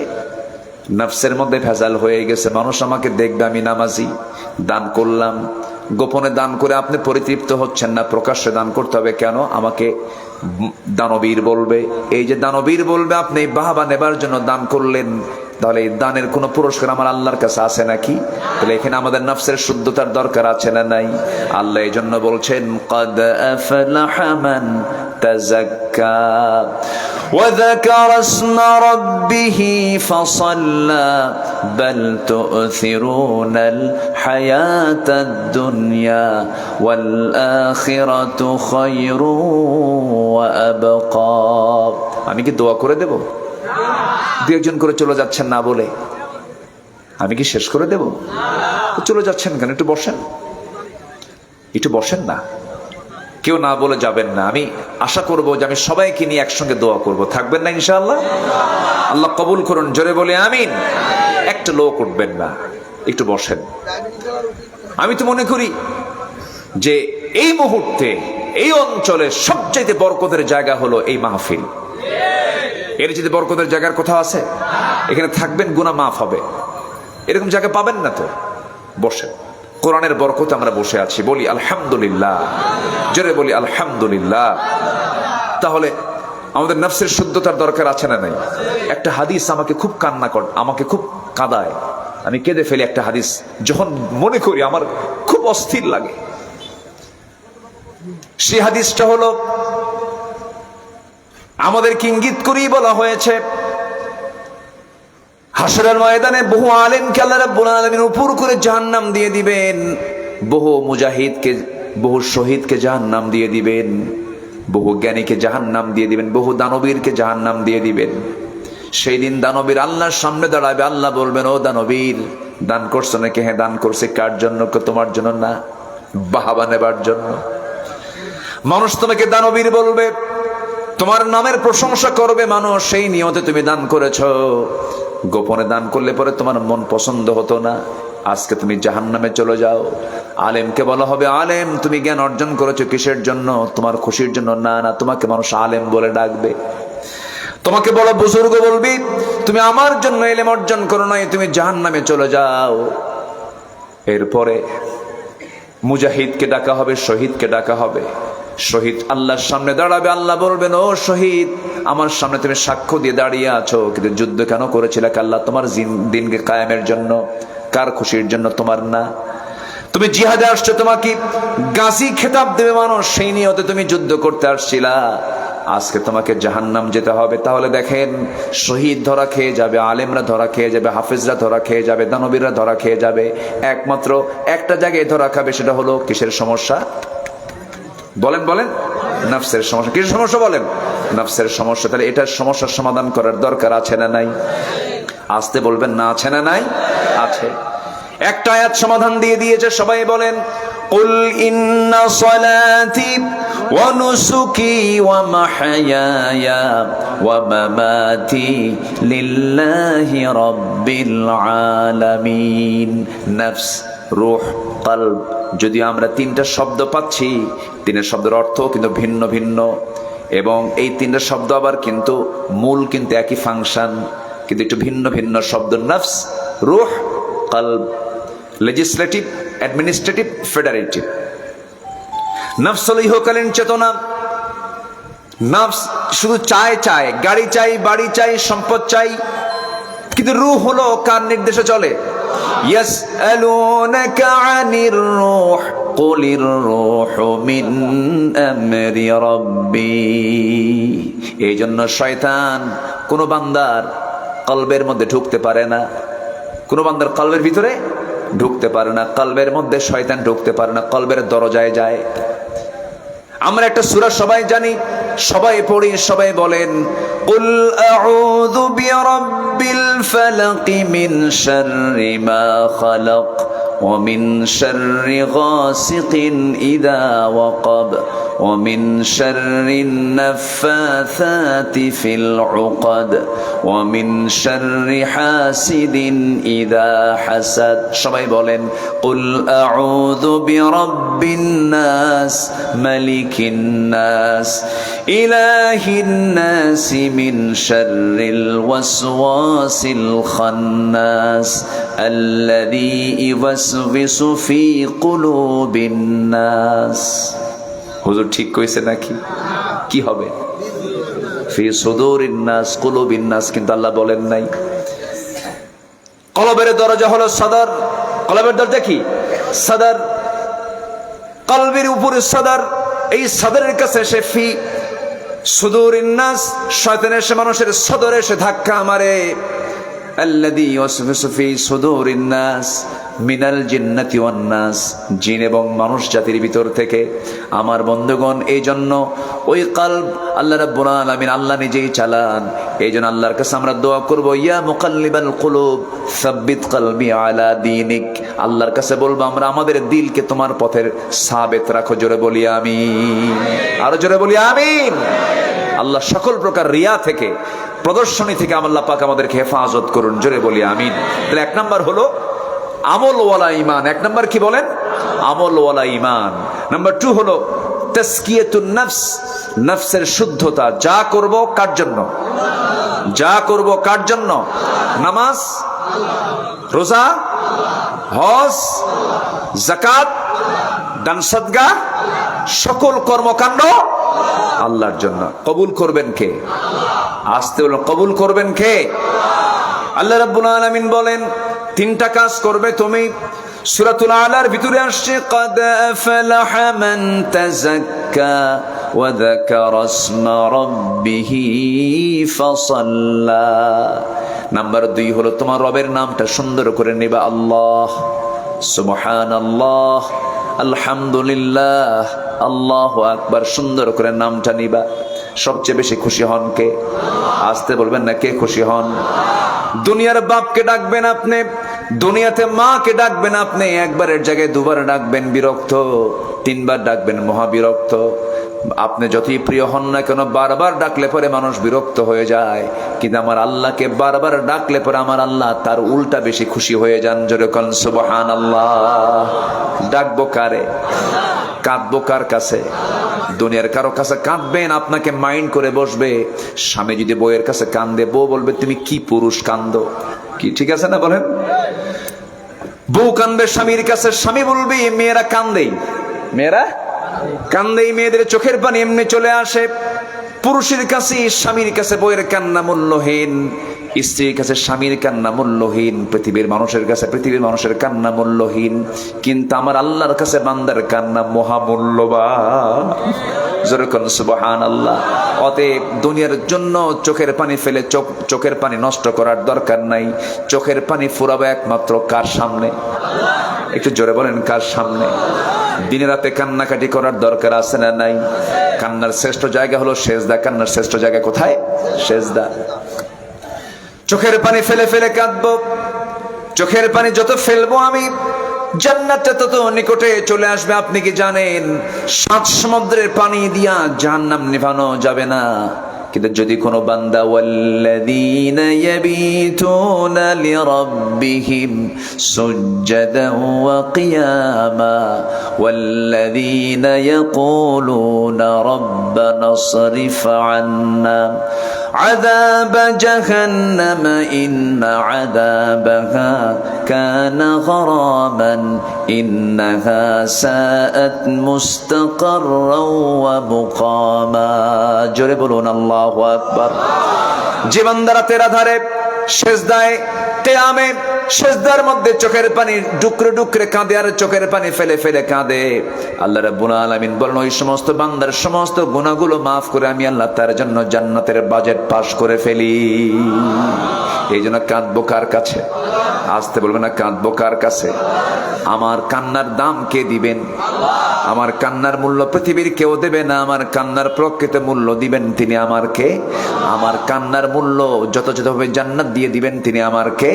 [SPEAKER 1] নফসের মধ্যে ভেজাল হয়ে গেছে। মানুষ আমাকে দেখবে আমি নামাজি, দান করলাম, গোপনে দান করে আপনি পরিতৃপ্ত হচ্ছেন না, প্রকাশ্যে দান করতে হবে। কেন? আমাকে দানবীর বলবে। এই যে দানবীর বলবে, আপনি বাহবা নেবার জন্য দান করলেন, তাহলে এই দানের কোনো পুরস্কার আমার আল্লাহর কাছে আছে নাকি? তাহলে এখানে আমাদের নফসের শুদ্ধতার দরকার আছে না নাই? আল্লাহ এই জন্য বলছেন, ক্বাদ আফলাহা মান তাযাক্কা ওয়া যাকারা ইসমা রাব্বিহি ফাসাল্লা বাল তু'থিরুনাল হায়াতাদ দুনিয়া ওয়াল আখিরাতু খায়রুন ওয়া আবকা। আমি কি দোয়া করে দেব? দু একজন করে চলে যাচ্ছেন না বলে আমি কি শেষ করে দেব? চলে যাচ্ছেন কেন? একটু বসেন, একটু বসেন না। কেউ না বলে যাবেন না। আমি আশা করব যে আমি সবাইকে নিয়ে একসঙ্গে দোয়া করব। থাকবেন না ইনশাআল্লাহ? আল্লাহ কবুল করুন। জোরে বলে আমিন। একটা লোক উঠবেন না, একটু বসেন। আমি তো মনে করি যে এই মুহূর্তে এই অঞ্চলের সবচেয়ে বরকতের জায়গা হলো এই মাহফিল। এর যদি বরকতের জায়গার কোথাও আছে? এখানে থাকবেন, গুনাহ মাফ হবে, এরকম জায়গা পাবেন না তো। বসে কোরআনের বরকতে আমরা বসে আছি, বলি আলহামদুলিল্লাহ। জোরে বলি আলহামদুলিল্লাহ। তাহলে আমাদের নফসের শুদ্ধতার দরকার আছে না নাই? একটা হাদিস আমাকে খুব আমাকে খুব কাঁদায়, আমি কেঁদে ফেলি। একটা হাদিস যখন মনে করি আমার খুব অস্থির লাগে। সেই হাদিসটা হলো, আমাদেরকে ইঙ্গিত করেই বলা হয়েছে, হাসরের ময়দানে বহু আলেমকে আল্লাহ রাব্বুল আলামিন উপর করে জাহান্নাম দিয়ে দিবেন, বহু মুজাহিদকে, বহু শহীদকে জাহান্নাম দিয়ে দিবেন, বহু জ্ঞানীকে জাহান্নাম দিয়ে দিবেন, বহু দানবীরকে জাহান্নাম দিয়ে দিবেন। সেই দিন দানবীর আল্লাহর সামনে দাঁড়াবে। আল্লাহ বলবেন, ও দানবীর, দান করছো নাকি? হ্যাঁ দান করছে। কার জন্য? তোমার জন্য না, বাহবা নেবার জন্য। মানুষ তোমাকে দানবীর বলবে, তোমার নামের প্রশংসা করবে মানুষ, সেই নিয়তে তুমি দান করেছো। গোপনে দান করলে পরে তোমার মন পছন্দ হতো না, আজকে তুমি জাহান্নামে চলে যাও। আলেমকে বলা হবে, আলেম তুমি জ্ঞান অর্জন করেছো কিসের জন্য? তোমার খুশির জন্য না, না, তোমাকে মানুষ আলেম বলে ডাকবে। তোমাকে বড় বুজুর্গ বলবি, তুমি আমার জন্য ইলম অর্জন করো নাই, তুমি জাহান্নামে চলে যাও। এরপরে মুজাহিদকে ডাকা হবে, শহীদকে ডাকা হবে। শহীদ আল্লাহর সামনে দাঁড়াবে, আল্লাহ বলবেন, ও শহীদ, আমার সামনে তুমি সাক্ষ্য দিয়ে দাঁড়িয়ে আছো, কিন্তু যুদ্ধ কেন করেছিলে? আল্লাহ তোমার দিনকে কায়েমের জন্য। কার খুশির জন্য? তোমার না। তুমি জিহাদে আসছো, তোমাকে গাজী খেতাব দেবে মানুষ, সেই নিয়তে তুমি যুদ্ধ করতে আসছিলা। আজকে তোমাকে জাহান্নাম যেতে হবে। তাহলে দেখেন, শহীদ ধরা খেয়ে যাবে, আলেমরা ধরা খেয়ে যাবে, হাফেজরা ধরা খেয়ে যাবে, দানবীররা ধরা খেয়ে যাবে। একমাত্র একটা জায়গায় ধরা খাবে, সেটা হলো কিসের সমস্যা? বলেন বলেন, নফসের সমস্যা। কিসের সমস্যা বলেন? নফসের সমস্যা। তাহলে এটার সমস্যার সমাধান করার দরকার আছে না নাই? আসতে বলবেন না, আছে না নাই? আছে। একটা আয়াত সমাধান দিয়ে দিয়েছে, সবাই বলেন, কুল ইন্না সালাতি ওয়া নুসুকি ওয়া মাহইয়ায়া ওয়া মামাতি লিল্লাহি রাব্বিল আলামিন। নফস, রূহ, কলব, যদি আমরা তিনটা শব্দ পাচ্ছি, তিনটা শব্দের অর্থ কিন্তু ভিন্ন ভিন্ন, এবং এই তিনটা শব্দ আবার কিন্তু মূল কিন্তু একই ফাংশন, কিন্তু একটু ভিন্ন ভিন্ন শব্দ। নফস, রূহ, কলব, লেজিসলেটিভ, অ্যাডমিনিস্ট্রেটিভ, ফেডারেটিভ। নফস হলো ইহকালীন চেতনা। নফস শুধু চায়, গাড়ি চাই, বাড়ি চাই, সম্পদ চাই, কিন্তু রূহ হলো কার নির্দেশে চলে? ইয়াসআলুনাকা আনির রূহ কুলির রূহু মিন আমরি রাব্বি। এই জন্য শয়তান কোন বান্দার কলবের মধ্যে ঢুকতে পারে না, কোন বান্দার কলবের ভিতরে ঢুকতে পারে না, কলবের মধ্যে শয়তান ঢুকতে পারে না, কলবের দরজায় যায়। আমরা একটা সূরা সবাই জানি, সবাই পড়ি, সবাই বলেন, কুল আউযু বিরাব্বিল ফালাক মিন শাররি মা খালাক ওয়া মিন শাররি গাসিকিন ইযা ওয়াকাব ওয়া মিন শাররিন নাফাসাতি ফিল উকাদ ওয়া মিন শাররি হাসিদিন ইযা হাসাদ। সবাই বলেন, কুল আউযু বিরাব্বিন নাস মালিকিন নাস ইলাহিন নাস মিন শাররিল ওয়াসওয়াসিল খান্নাস আল্লাযী ইউওয়াসওয়িসু ফি কুলুবিন নাস। হুজুর ঠিক কইছে নাকি? কি হবে? ফি সুদুরিন নাস কুলুবিন নাস, কিন্তু আল্লাহ বলেন নাই। কলবের দরজা হলো সদর। কলবের দরজা কি? সদর। কলবের উপরে সদর। এই সদরের কাছে এসে ফি সুদুরিন নাস, শয়তান এসে মানুষের সদরে এসে ধাক্কা মারে। আল্লাযী ইউওয়াসওয়িসু ফি সুদুরিন নাস মিনাল জিন্নাতি ওয়ান নাস, জিন এবং মানুষ জাতির ভিতর থেকে। আমার বন্ধুগণ, এই জন্য ওই কলব আল্লাহ রাব্বুল আলামিন আল্লাহ নিজেই চালান। এই জন্য আল্লাহর কাছে আমরা দোয়া করব, ইয়া মুকাল্লিবাল কুলুব সাব্বিত কলবি আলা দীনিক। আল্লাহর কাছে বলবো, আমরা আমাদের দিলকে তোমার পথের সাবিত রাখো। জোরে বলি আমিন, আরো জোরে বলি আমিন। আল্লাহ সকল প্রকার রিয়া থেকে, প্রদর্শনী থেকে আল্লাহ পাক আমাদেরকে হেফাজত করুন। জোরে বলি আমিন। তাহলে এক নাম্বার হলো আমলওয়ালা ঈমান। এক নাম্বার কি বলেন? আমলওয়ালা ঈমান। নাম্বার 2 হলো তাসকিয়াতুন নফস, নফসের শুদ্ধতা। যা করব কার জন্য? যা করব কার জন্য? নামাজ, রোজা, হজ, যাকাত, দান সদকা, সকল কর্মকাণ্ড আল্লাহর জন্য। কবুল করবেন কে? আসতে বলুন, কবুল করবেন কে? আল্লাহ রাব্বুল আলামিন বলেন, তিনটা কাজ করবে তুমি। সূরাতুল আলার ভিতরে আসছে, ক্বাদ আফলাহা মান তাযাক্কা ওয়া যাকারা ইসমা রাব্বিহি ফাসাল্লা। নাম্বার 2 হলো তোমার রবের নামটা সুন্দর করে নিবা। আল্লাহ, সুবহানাল্লাহ, আলহামদুলিল্লাহ, আল্লাহু আকবার, সুন্দর করে নামটা নিবা। সবচেয়ে বেশি খুশি হন কে? আসতে বলবেন না, কে খুশি হন? দুনিয়ার বাপকে ডাকবেন আপনি, দুনিয়াতে মাকে ডাকবেন আপনি, একবারের জায়গায় দুবার ডাকবেন বিরক্ত, 3 বার ডাকবেন মহাবিরক্ত। আপনি যতই প্রিয় হন না কেন, বারবার ডাকলে পরে মানুষ বিরক্ত হয়ে যায়, কিন্তু আমার আল্লাহকে বারবার ডাকলে পরে আমার আল্লাহ তার উল্টা বেশি খুশি হয়ে যান। জোরে কোন সুবহানাল্লাহ। ডাকবো কারে? কাঁদবো কার কাছে? দুনিয়ার কারো কাছে কাঁদবেন, আপনাকে মাইন্ড করে বসবে। স্বামী যদি বউয়ের কাছে কান্দে, বউ বলবে তুমি কি পুরুষ, কান্দো কি? ঠিক আছে না? বলেন। বউ কান্দবে স্বামীর কাছে, স্বামী বলবে মেয়েরা কান্দেই, মেয়েরা কান্দেই মেয়েদের চোখের পানি এমনি চলে আসে। পুরুষের কাছে স্বামীর কাছে বইয়ের কান্না মূল্যহীন, স্ত্রীর কাছে স্বামীর কান্না মূল্যহীন, পৃথিবীর মানুষের কাছে পৃথিবীর মানুষের কান্না মূল্যহীন, কিন্তু আমার আল্লাহর কাছে বান্দার কান্না মহামূল্যবান। যেরকম সুবহানাল্লাহ। অতএব দুনিয়ার জন্য চোখের পানি ফেলে চোখের পানি নষ্ট করার দরকার নাই। চোখের পানি ফুরাবে একমাত্র কার সামনে? একটু জোরে বলেন, কার সামনে? দিনে রাতে কান্নাকাটি করার দরকার আছে না নাই? কান্নার শ্রেষ্ঠ জায়গা হলো সেজদা। কান্নার শ্রেষ্ঠ জায়গা কোথায়? সেজদা। চোখের পানি ফেলে ফেলে কাঁদবো। চোখের পানি যত ফেলবো আমি, জান্নাতটা তত নিকটে চলে আসবে। আপনি কি জানেন 7 সমুদ্রের পানি দিয়া জাহান্নাম নিভানো যাবে না, কিন্তু যদি কোনো বান্দা ওয়াল্লাযীনা ইয়াবিতুনা লিরাব্বিহিম সুজদান ওয়া কিয়ামা ওয়াল্লাযীনা ইয়াকুলুনা রাব্বানা ইসরিফ আন্না عذاب جهنم إن عذابها كان غراما إنها ساءت مستقرا ومقاما জোরে বলুন আল্লাহু আকবার। যে বান্দারা তেরা ধারে সেজদায় কিয়ামে সেজদার মধ্যে চোখের পানি ডুকরে ডুকরে কাঁদে আর চোখের পানি ফেলে ফেলে কাঁদে, আল্লাহ রাব্বুল আলামিন বলেন ওই সমস্ত বান্দার সমস্ত গুনাহগুলো মাফ করে আমি আল্লাহ তার জন্য জান্নাতের বাজেট পাস করে ফেলি। এই জন্য কাঁদবো কার কাছে? আসতে বলবে না, কাঁদবো কার কাছে? আমার কান্নার দাম কে দিবেন? আমার কান্নার মূল্য পৃথিবীর কেউ দেবে না। আমার কান্নার প্রকৃত মূল্য দিবেন তিনি আমার কে? আমার কান্নার মূল্য যথাযথভাবে জান্নাত দিয়ে দিবেন তিনি আমার কে?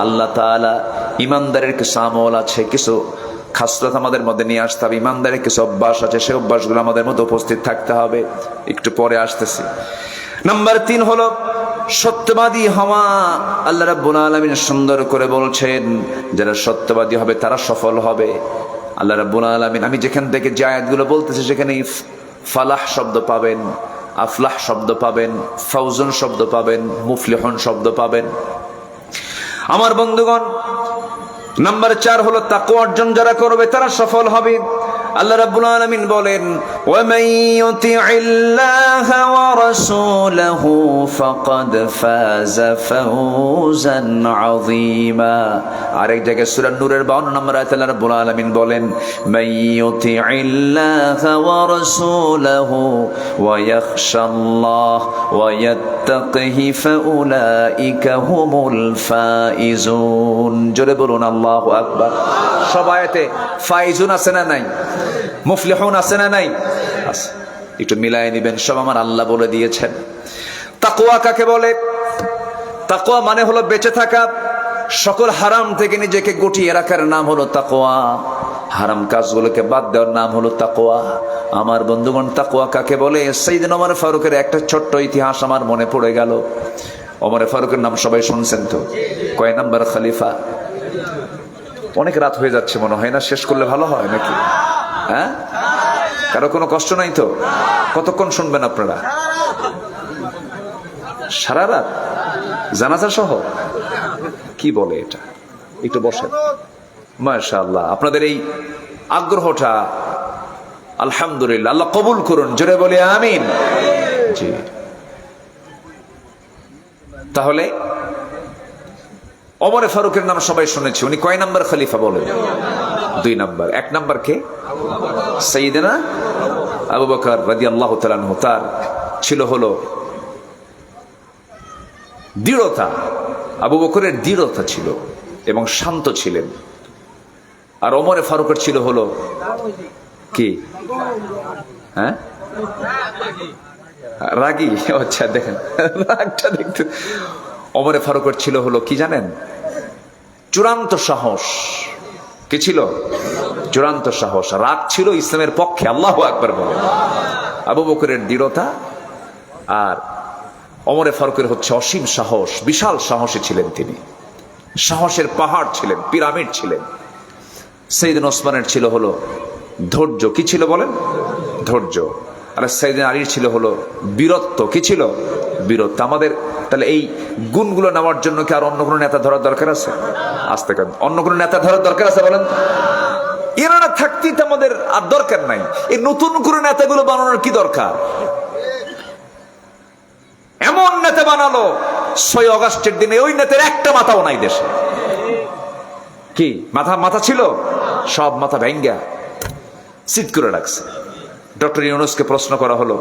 [SPEAKER 1] আল্লাহ তাআলা। ইমানদারের কিছু আমল আছে, কিছু খাসলত আমাদের মধ্যে নিয়ে আসতে হবে। ইমানদারের কিছু অভ্যাস আছে, সেই অভ্যাসগুলো আমাদের মধ্যে উপস্থিত থাকতে হবে। একটু পরে আসতেছি। নাম্বার 3 হলো সত্যবাদী হওয়া। আল্লাহ রাব্বুল আলামিন সুন্দর করে বলছেন যারা সত্যবাদী হবে তারা সফল হবে। আল্লাহ রাব্বুল আলামিন, আমি যেখান থেকে যে আয়াতগুলো বলতেছি সেখানে ফালাহ শব্দ পাবেন, আফলাহ শব্দ পাবেন, ফাউজুন শব্দ পাবেন, মুফলিহুন শব্দ পাবেন। আমার বন্ধুগণ, নাম্বার 4 হলো তাকওয়া অর্জন যারা করবে তারা সফল হবে। আল্লাহ রাব্বুল আলামিন বলেন ওয়ামান ইউতিইল্লাহা ওয়া রাসূলাহু ফাকাদ ফাযা ফাওজান আযীমা। আরেক জায়গায় সূরা নূরের 52 নম্বর আয়াতে আল্লাহ রাব্বুল আলামিন বলেন মান ইউতিইল্লাহা ওয়া রাসূলাহু ওয়া ইয়াখশাল্লাহ ওয়া ইয়াত্তাকিহি ফাউলাইকা হুমুল ফাইজুন। জোরে বলুন আল্লাহু আকবার। সব আয়াতে ফাইজুন আছে না নাই? মুফলিহুন আছে না নাই? আছে। একটু মিলায় নেবেন, সব আমার আল্লাহ বলে দিয়েছেন। তাকওয়া কাকে বলে? তাকওয়া মানে হলো বেঁচে থাকা, সকল হারাম থেকে নিজেকে গুটিয়ে রাখার নাম হলো তাকওয়া। হারাম কাজগুলোকে বাদ দেওয়ার নাম হলো তাকওয়া। আমার বন্ধুগণ, তাকওয়া কাকে বলে? সাইয়েদনা ওমর ফারুকের একটা ছোট্ট ইতিহাস আমার মনে পড়ে গেল। ওমর ফারুকের নাম সবাই শুনছেন তো? কয় নাম্বার খলিফা? অনেক রাত হয়ে যাচ্ছে মনে হয় না, শেষ করলে ভালো হয় নাকি? হ্যাঁ, কারো কোনো কষ্ট নাই তো? কতক্ষণ শুনবেন আপনারা? সারা রাত জানাজা সহ? কি বলে এটা? একটু বসেন। মাশাআল্লাহ, আপনাদের এই আগ্রহটা আলহামদুলিল্লাহ, আল্লাহ কবুল করুন। জোরে বলে আমিন। জি, তাহলে ওমর ফারুকের নাম সবাই শুনেছে। উনি কয় নাম্বার খলিফা বলেন? 2 নাম্বার। 1 নাম্বার কে? সাইয়েদনা আবু বকর রাদিয়াল্লাহু তাআলা আনহু। তার ছিল হলো দৃঢ়তা। আবু বকরের দৃঢ়তা ছিল এবং শান্ত ছিলেন। আর ওমর ফারুকের ছিল হলো কি? হ্যাঁ, রাগী। আচ্ছা, দেখেন রাগটা দেখতে। ওমর ফারুকের ছিল হলো কি জানেন? চূড়ান্ত সাহস। কি ছিল? চূড়ান্ত সাহস। রাগ ছিল ইসলামের পক্ষে। আল্লাহু আকবার বলেন। আবু বকরের দৃঢ়তা আর ওমর ফারুকের হচ্ছে অসীম সাহস। বিশাল সাহসী ছিলেন তিনি, সাহসের পাহাড় ছিলেন, পিরামিড ছিলেন। সাইয়েদনা ওসমানের ছিল হলো ধৈর্য। কি ছিল বলেন? ধৈর্য। আর সাইয়েদনা আলীর ছিল হলো বীরত্ব। কি ছিল? বীরত্ব। আমাদের তাহলে এই গুণগুলো নেওয়ার জন্য কি আর অন্য কোনো নেতা ধরার দরকার আছে? আস্তে কান, অন্য কোনো নেতা ধরার দরকার আছে বলেন? এনারা থাকতেই তো আমাদের আর দরকার নাই। এই নতুন করে নেতাগুলো বানানোর কি দরকার? এমন নেতা বানালো 6 আগস্টের দিনে ওই নেতার একটা মাথাও নাই দেশে। কি মাথা ছিল? সব মাথা ভেঙ্গা সিট করে রাখছে। ডক্টর ইউনূসকে প্রশ্ন করা হলো,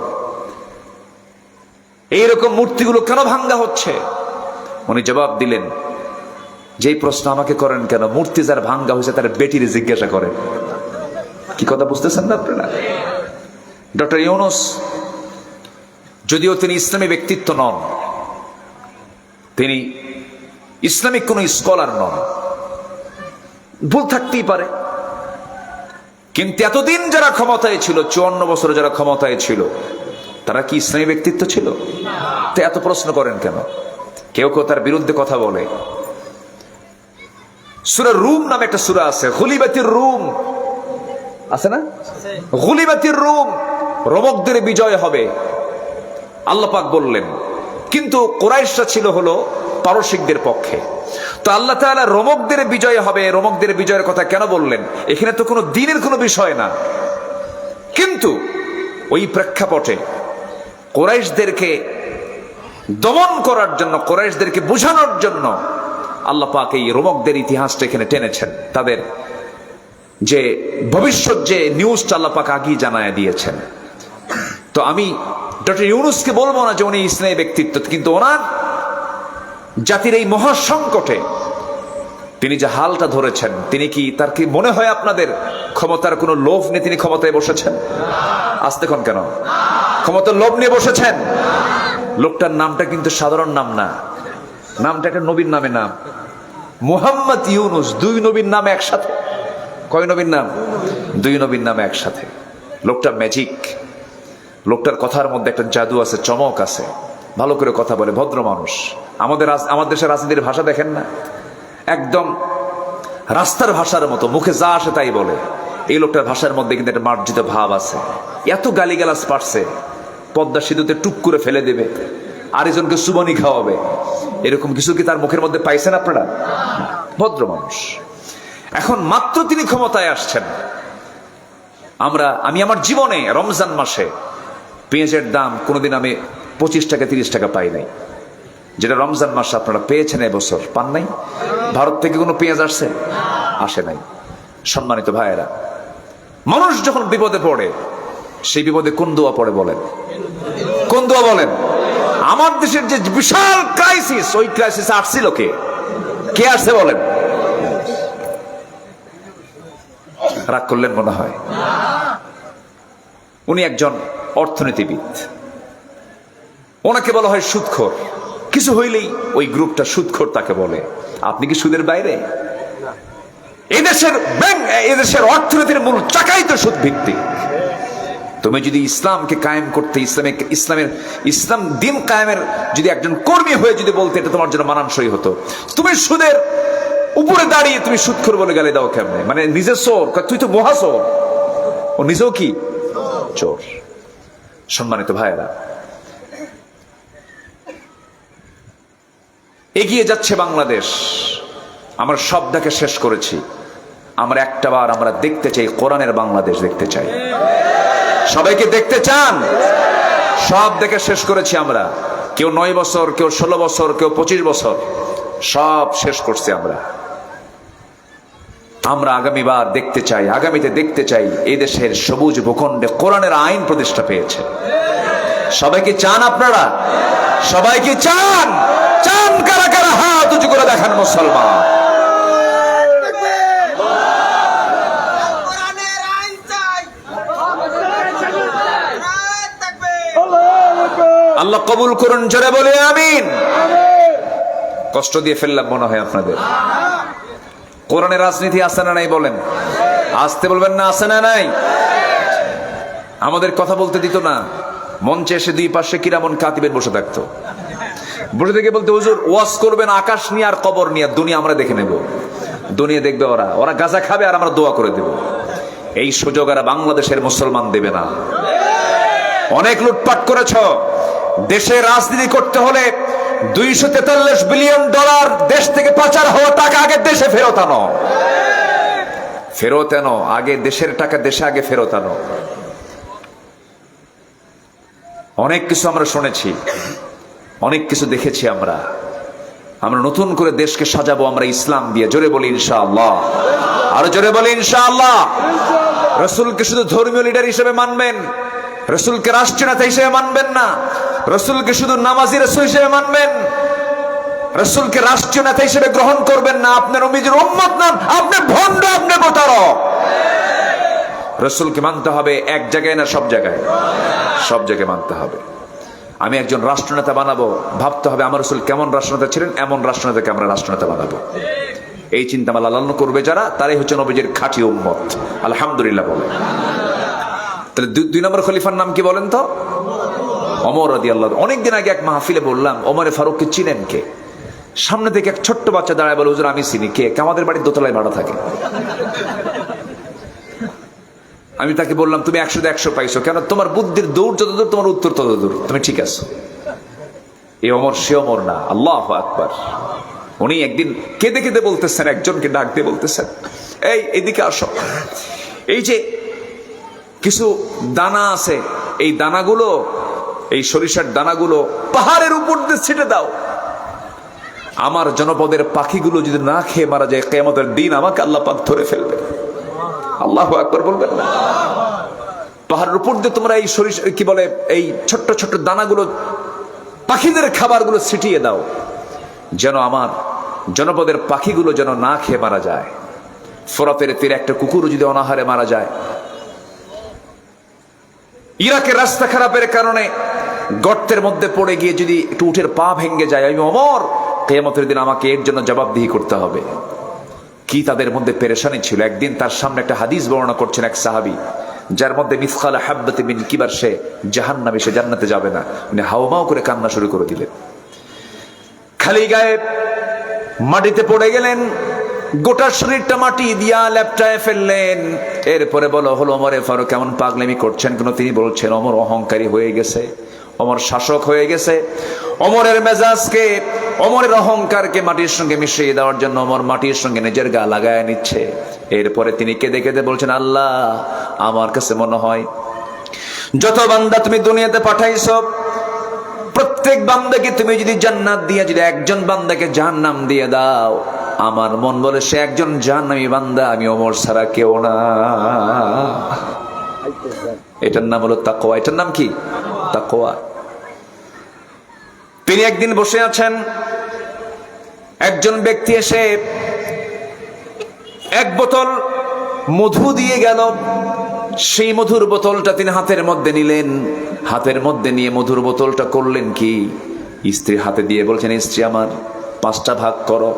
[SPEAKER 1] এইরকম মূর্তিগুলো কেন ভাঙ্গা হচ্ছে? উনি জবাব দিলেন, যেই প্রশ্ন আমাকে করেন কেন, মূর্তি যার ভাঙ্গা হয়েছে তার বেটিরে জিজ্ঞাসা করেন। কি কথা বুঝতেছেন না আপনারা? ডক্টর ইউনূস যদিও তিনি ইসলামী ব্যক্তিত্ব নন, তিনি ইসলামিক কোন স্কলার নন, ভুল থাকতেই পারে, কিন্তু এতদিন যারা ক্ষমতায় ছিল, 54 বছরে যারা ক্ষমতায় ছিল, তারা কি ইসলামী ব্যক্তিত্ব ছিল? তো এত প্রশ্ন করেন কেন? কেউ কেউ তার বিরুদ্ধে কথা বলে। সূরা রুম নামে একটা সূরা আছে, গুলিবাতির রুম আছে না? গুলিবাতির রুম, রোমকদের বিজয় হবে আল্লাহ পাক বললেন, কিন্তু কুরাইশরা ছিল হলো পারসিকদের পক্ষে। তো আল্লাহ তাআলা রোমকদের বিজয় হবে, রোমকদের বিজয়ের কথা কেন বললেন? এখানে তো কোনো দিনের কোনো বিষয় না, কিন্তু ওই প্রেক্ষাপটে কুরাইশদেরকে দমন করার জন্য, কুরাইশদেরকে বোঝানোর জন্য আল্লাহ পাক এই রোমকদের ইতিহাসটা এখানে টেনেছেন। তাদের যে ভবিষ্যৎ যে নিউজটা আল্লাহ পাক আগেই জানায় দিয়েছেন। তো আমি ডক্টর ইউনূসকে বলবো না যে উনি ইসলামী ব্যক্তিত্ব, কিন্তু ওনার জাতির এই মহাসংকটে তিনি যে হালটা ধরেছেন, তিনি কি, তার কি মনে হয় আপনাদের ক্ষমতার কোনো লোভ নিয়ে তিনি ক্ষমতায় বসেছেন? আসতে কোন কেন? ক্ষমতার লোভ নিয়ে বসেছেন? লোকটার নামটা কিন্তু সাধারণ নাম না, নামটা একটা নবীর নামে নাম, মুহাম্মদ ইউনূস। 2 নবীর নাম একসাথে। কয় নবীর নাম? 2 নবীর নাম একসাথে। লোকটা ম্যাজিক, লোকটার কথার মধ্যে একটা জাদু আছে, চমক আছে, ভালো করে কথা বলে, ভদ্র মানুষ। আমাদের দেশের রাজনীতির ভাষা দেখেন না, একদম রাস্তার ভাষার মতো, মুখে যা আসে তাই বলে। এই লোকটার ভাষার মধ্যে কিন্তু একটা মার্জিত ভাব আছে। এত গালিগালাজ পারছে, পদ্মা সেতুতে টুক করে ফেলে দেবে, আরেকজনকে সুবনি খাওয়াবে, এরকম কিছু কি তার মুখের মধ্যে পাইছেন আপনারা? ভদ্র মানুষ। এখন মাত্র তিনি ক্ষমতায় আসছেন। আমি আমার জীবনে রমজান মাসে পেঁয়াজের দাম কোনোদিন আমি 25 টাকা 30 টাকা পাই নাই, যেটা রমজান মাসে আপনারা পেয়েছেন এবছর। পান নাই? ভারত থেকে কোনো পেঁয়াজ আসছে? আসে নাই। সম্মানিত ভাইয়েরা, মানুষ যখন বিপদে পড়ে, সেই বিপদে কোন দোয়া পড়ে বলেন? কোন দোয়া বলেন? আমার দেশের যে বিশাল ক্রাইসিস, ওই ক্রাইসিস আসছিল কে আসছে বলেন? রাগ করলেন মনে হয়। উনি একজন অর্থনীতিবিদ, ওনাকে বলা হয় সুদখোর। কিছু হইলেই ওই গ্রুপটা সুদখোর তাকে বলে। আপনি কি সুদের বাইরে? এদেশের অর্থনীতির মূল চাকাই তো সুদ ভিত্তিক। তুমি যদি ইসলামকে কায়েম করতে, ইসলাম দিন কায়েমের যদি একজন কর্মী হয়ে যদি বলতে, এটা তোমার জন্য মানানসই হতো, তুমি সুদের উপরে দাঁড়িয়ে তুমি সুদখোর বলে গালি দাও কেমনে? মানে নিজে চোর, তুই তো মহাচোর, ও নিজেও কি চোর। সম্মানিত ভাইয়েরা, এগিয়ে যাচ্ছে বাংলাদেশ। আমরা সব দেখে শেষ করেছি। আমরা একটাবার আমরা দেখতে চাই, কোরআনের বাংলাদেশ দেখতে চাই। সবাইকে দেখতে চান? সব দেখে শেষ করেছি আমরা। কেউ 9 বছর, কেউ 16 বছর, কেউ 25 বছর, সব শেষ করছি আমরা। আমরা আগামীবার দেখতে চাই, আগামীতে দেখতে চাই এই দেশের সবুজ ভূখণ্ডে কোরআনের আইন প্রতিষ্ঠা পেয়েছে। সবাইকে চান আপনারা? সবাইকে চান? চান কারা কারা? হাত উঁচু করে দেখান মুসলমান। আল্লাহ কবুল করুন, জোরে বলে আমিন। কষ্ট দিয়ে ফেললাম মনে হয় আপনাদের। কোরআনের রাজনীতি আছে না নাই বলেন? আসতে বলবেন না, আছে না নাই? আমাদের কথা বলতে দিত না, মঞ্চে এসে 2 পাশে কিরামন কাতিবের বসে থাকতো। বসে থেকে বলতে, হুজুর ওয়াজ করবেন আকাশ নিয়ে আর কবর নিয়ে, দুনিয়া আমরা দেখে নেব, দুনিয়া দেখবে ওরা গাঁজা খাবে আর আমরা দোয়া করে দেব। এই সুযোগ আর বাংলাদেশের মুসলমান দেবে না। অনেক লুটপাট করেছ। দেশে রাজনীতি করতে হলে $243 বিলিয়ন দেশ থেকে পাচার হওয়া টাকা আগে দেশে ফেরত আনো। ফেরত আনো, আগে দেশের টাকা দেশে আগে ফেরত আনো। অনেক কিছু আমরা শুনেছি, অনেক কিছু দেখেছি আমরা নতুন করে দেশকে সাজাবো আমরা ইসলাম দিয়ে। জোরে বলি ইনশাআল্লাহ, আরো জোরে বলি ইনশাআল্লাহ। রসুলকে শুধু ধর্মীয় লিডার হিসেবে মানবেন, রসুলকে রাষ্ট্রীয় নেতা হিসেবে মানবেন না। রসুলকে শুধু নামাজি রসুল হিসেবে মানবেন, রসুলকে রাষ্ট্রীয় নেতা হিসেবে গ্রহণ করবেন না। আপনার নবীর উম্মত নন, আপনি ভণ্ড, আপনি প্রতারক। রসুলকে মানতে হবে এক জায়গায় না সব জায়গায়? সব জায়গায় মানতে হবে। আমি একজন রাষ্ট্রনেতা বানাবো, ভাবতে হবে আমার রসুল কেমন রাষ্ট্রনেতা ছিলেন, এমন রাষ্ট্রনেতাকে আমরা রাষ্ট্রনেতা বানাবো। এই চিন্তা আমার লালন করবে যারা, তারাই হচ্ছে নবীজির খাঁটি উম্মত। আলহামদুলিল্লাহ বলে। তাহলে 2 নম্বর খলিফার নাম কি বলেন তো? ওমর রাদিয়াল্লাহু। অনেকদিন আগে এক মাহফিলে বললাম, ওমরে ফারুককে চিনেন কে? সামনে থেকে এক ছোট্ট বাচ্চা দাঁড়ায় বলে, হুজুর আমি চিনি। কে? আমাদের বাড়ির দোতলায় ভাড়া থাকে। আমি তাকে বললাম, তুমি 100-100 পাইছো কেন? তোমার বুদ্ধির দৌড় যত দূর, তোমার উত্তর তত দূর, তুমি ঠিক আছো। এই ওমর সে ওমর না। আল্লাহু আকবার। উনি একদিন কেঁদে কেঁদে বলতেছেন, একজনকে ডাক দিয়ে বলতেছেন, এই এদিকে আসো, এই যে কিছু দানা আছে, এই দানাগুলো, এই সরিষার দানাগুলো পাহাড়ের উপর দিয়ে ছিটে দাও। আমার জনপদের পাখিগুলো যদি না খেয়ে মারা যায়, কিয়ামতের দিন আমাকে আল্লাহ পাক ধরে ফেলবে। আল্লাহু আকবার বলবেন না? পাহাড়ের উপর দিয়ে তোমরা এই সরিষা কি বলে, এই ছোট্ট ছোট্ট দানাগুলো, পাখিদের খাবারগুলো ছিটিয়ে দাও, যেন আমার জনপদের পাখিগুলো যেন না খেয়ে মারা যায়। ফোরাতের তীরে একটা কুকুরও যদি অনাহারে মারা যায়, ইরাকের রাস্তা খারাপের কারণে গর্তের মধ্যে পড়ে গিয়ে যদি একটু উটের পা ভেঙে যায়, আমি ওমর, কিয়ামতের দিন আমাকে এর জন্য জবাবদিহি করতে হবে। কি তাদের মধ্যে পেরেশানি ছিল। একদিন তার সামনে একটা হাদিস বর্ণনা করছেন এক সাহাবী, যার মধ্যে মিসকাল হাব্বাতি মিন কিবার, সে জাহান্নামী, সে জান্নাতে যাবে না। উনি হাওমাও করে কান্না শুরু করে দিলেন, খালি গায়ে মাটিতে পড়ে গেলেন, গোটা শরীরটা মাটি দিয়া লেপটায় ফেললেন। এরপরে বলো হলো, ওমরে ফারুক কেমন পাগলামি করছেন কেন? তিনি বলছেন, ওমর অহংকারী হয়ে গেছে, ওমর শাসক হয়ে গেছে। ওমরের মেজাজকে, ওমরের অহংকারকে মাটির সঙ্গে মিশিয়ে দেওয়ার জন্য ওমর মাটির সঙ্গে নিজের গা লাগায় নিচ্ছে। এরপরে তিনি কেঁদে কেঁদে বলছেন, আল্লাহ, আমার কাছে মনে হয় যত বান্দা তুমি দুনিয়াতে পাঠাইছো, প্রত্যেক বান্দাকে তুমি যদি জান্নাত দিয়ে যদি একজন বান্দাকে জাহান্নাম দিয়ে দাও, আমার মন বলে সে একজন জাহান্নামী বান্দা আমি ওমর ছাড়া কেউ না। এটার নাম হলো তাকওয়া। এটার নাম কি? তাকওয়া। তিনি একদিন বসে আছেন, একজন ব্যক্তি এসে এক বোতল মধু দিয়ে গেল। সেই মধুর বোতলটা তিনি হাতের মধ্যে নিলেন, হাতের মধ্যে নিয়ে মধুর বোতলটা করলেন কি, স্ত্রীর হাতে দিয়ে বলছেন, স্ত্রী আমার 5টা ভাগ করো,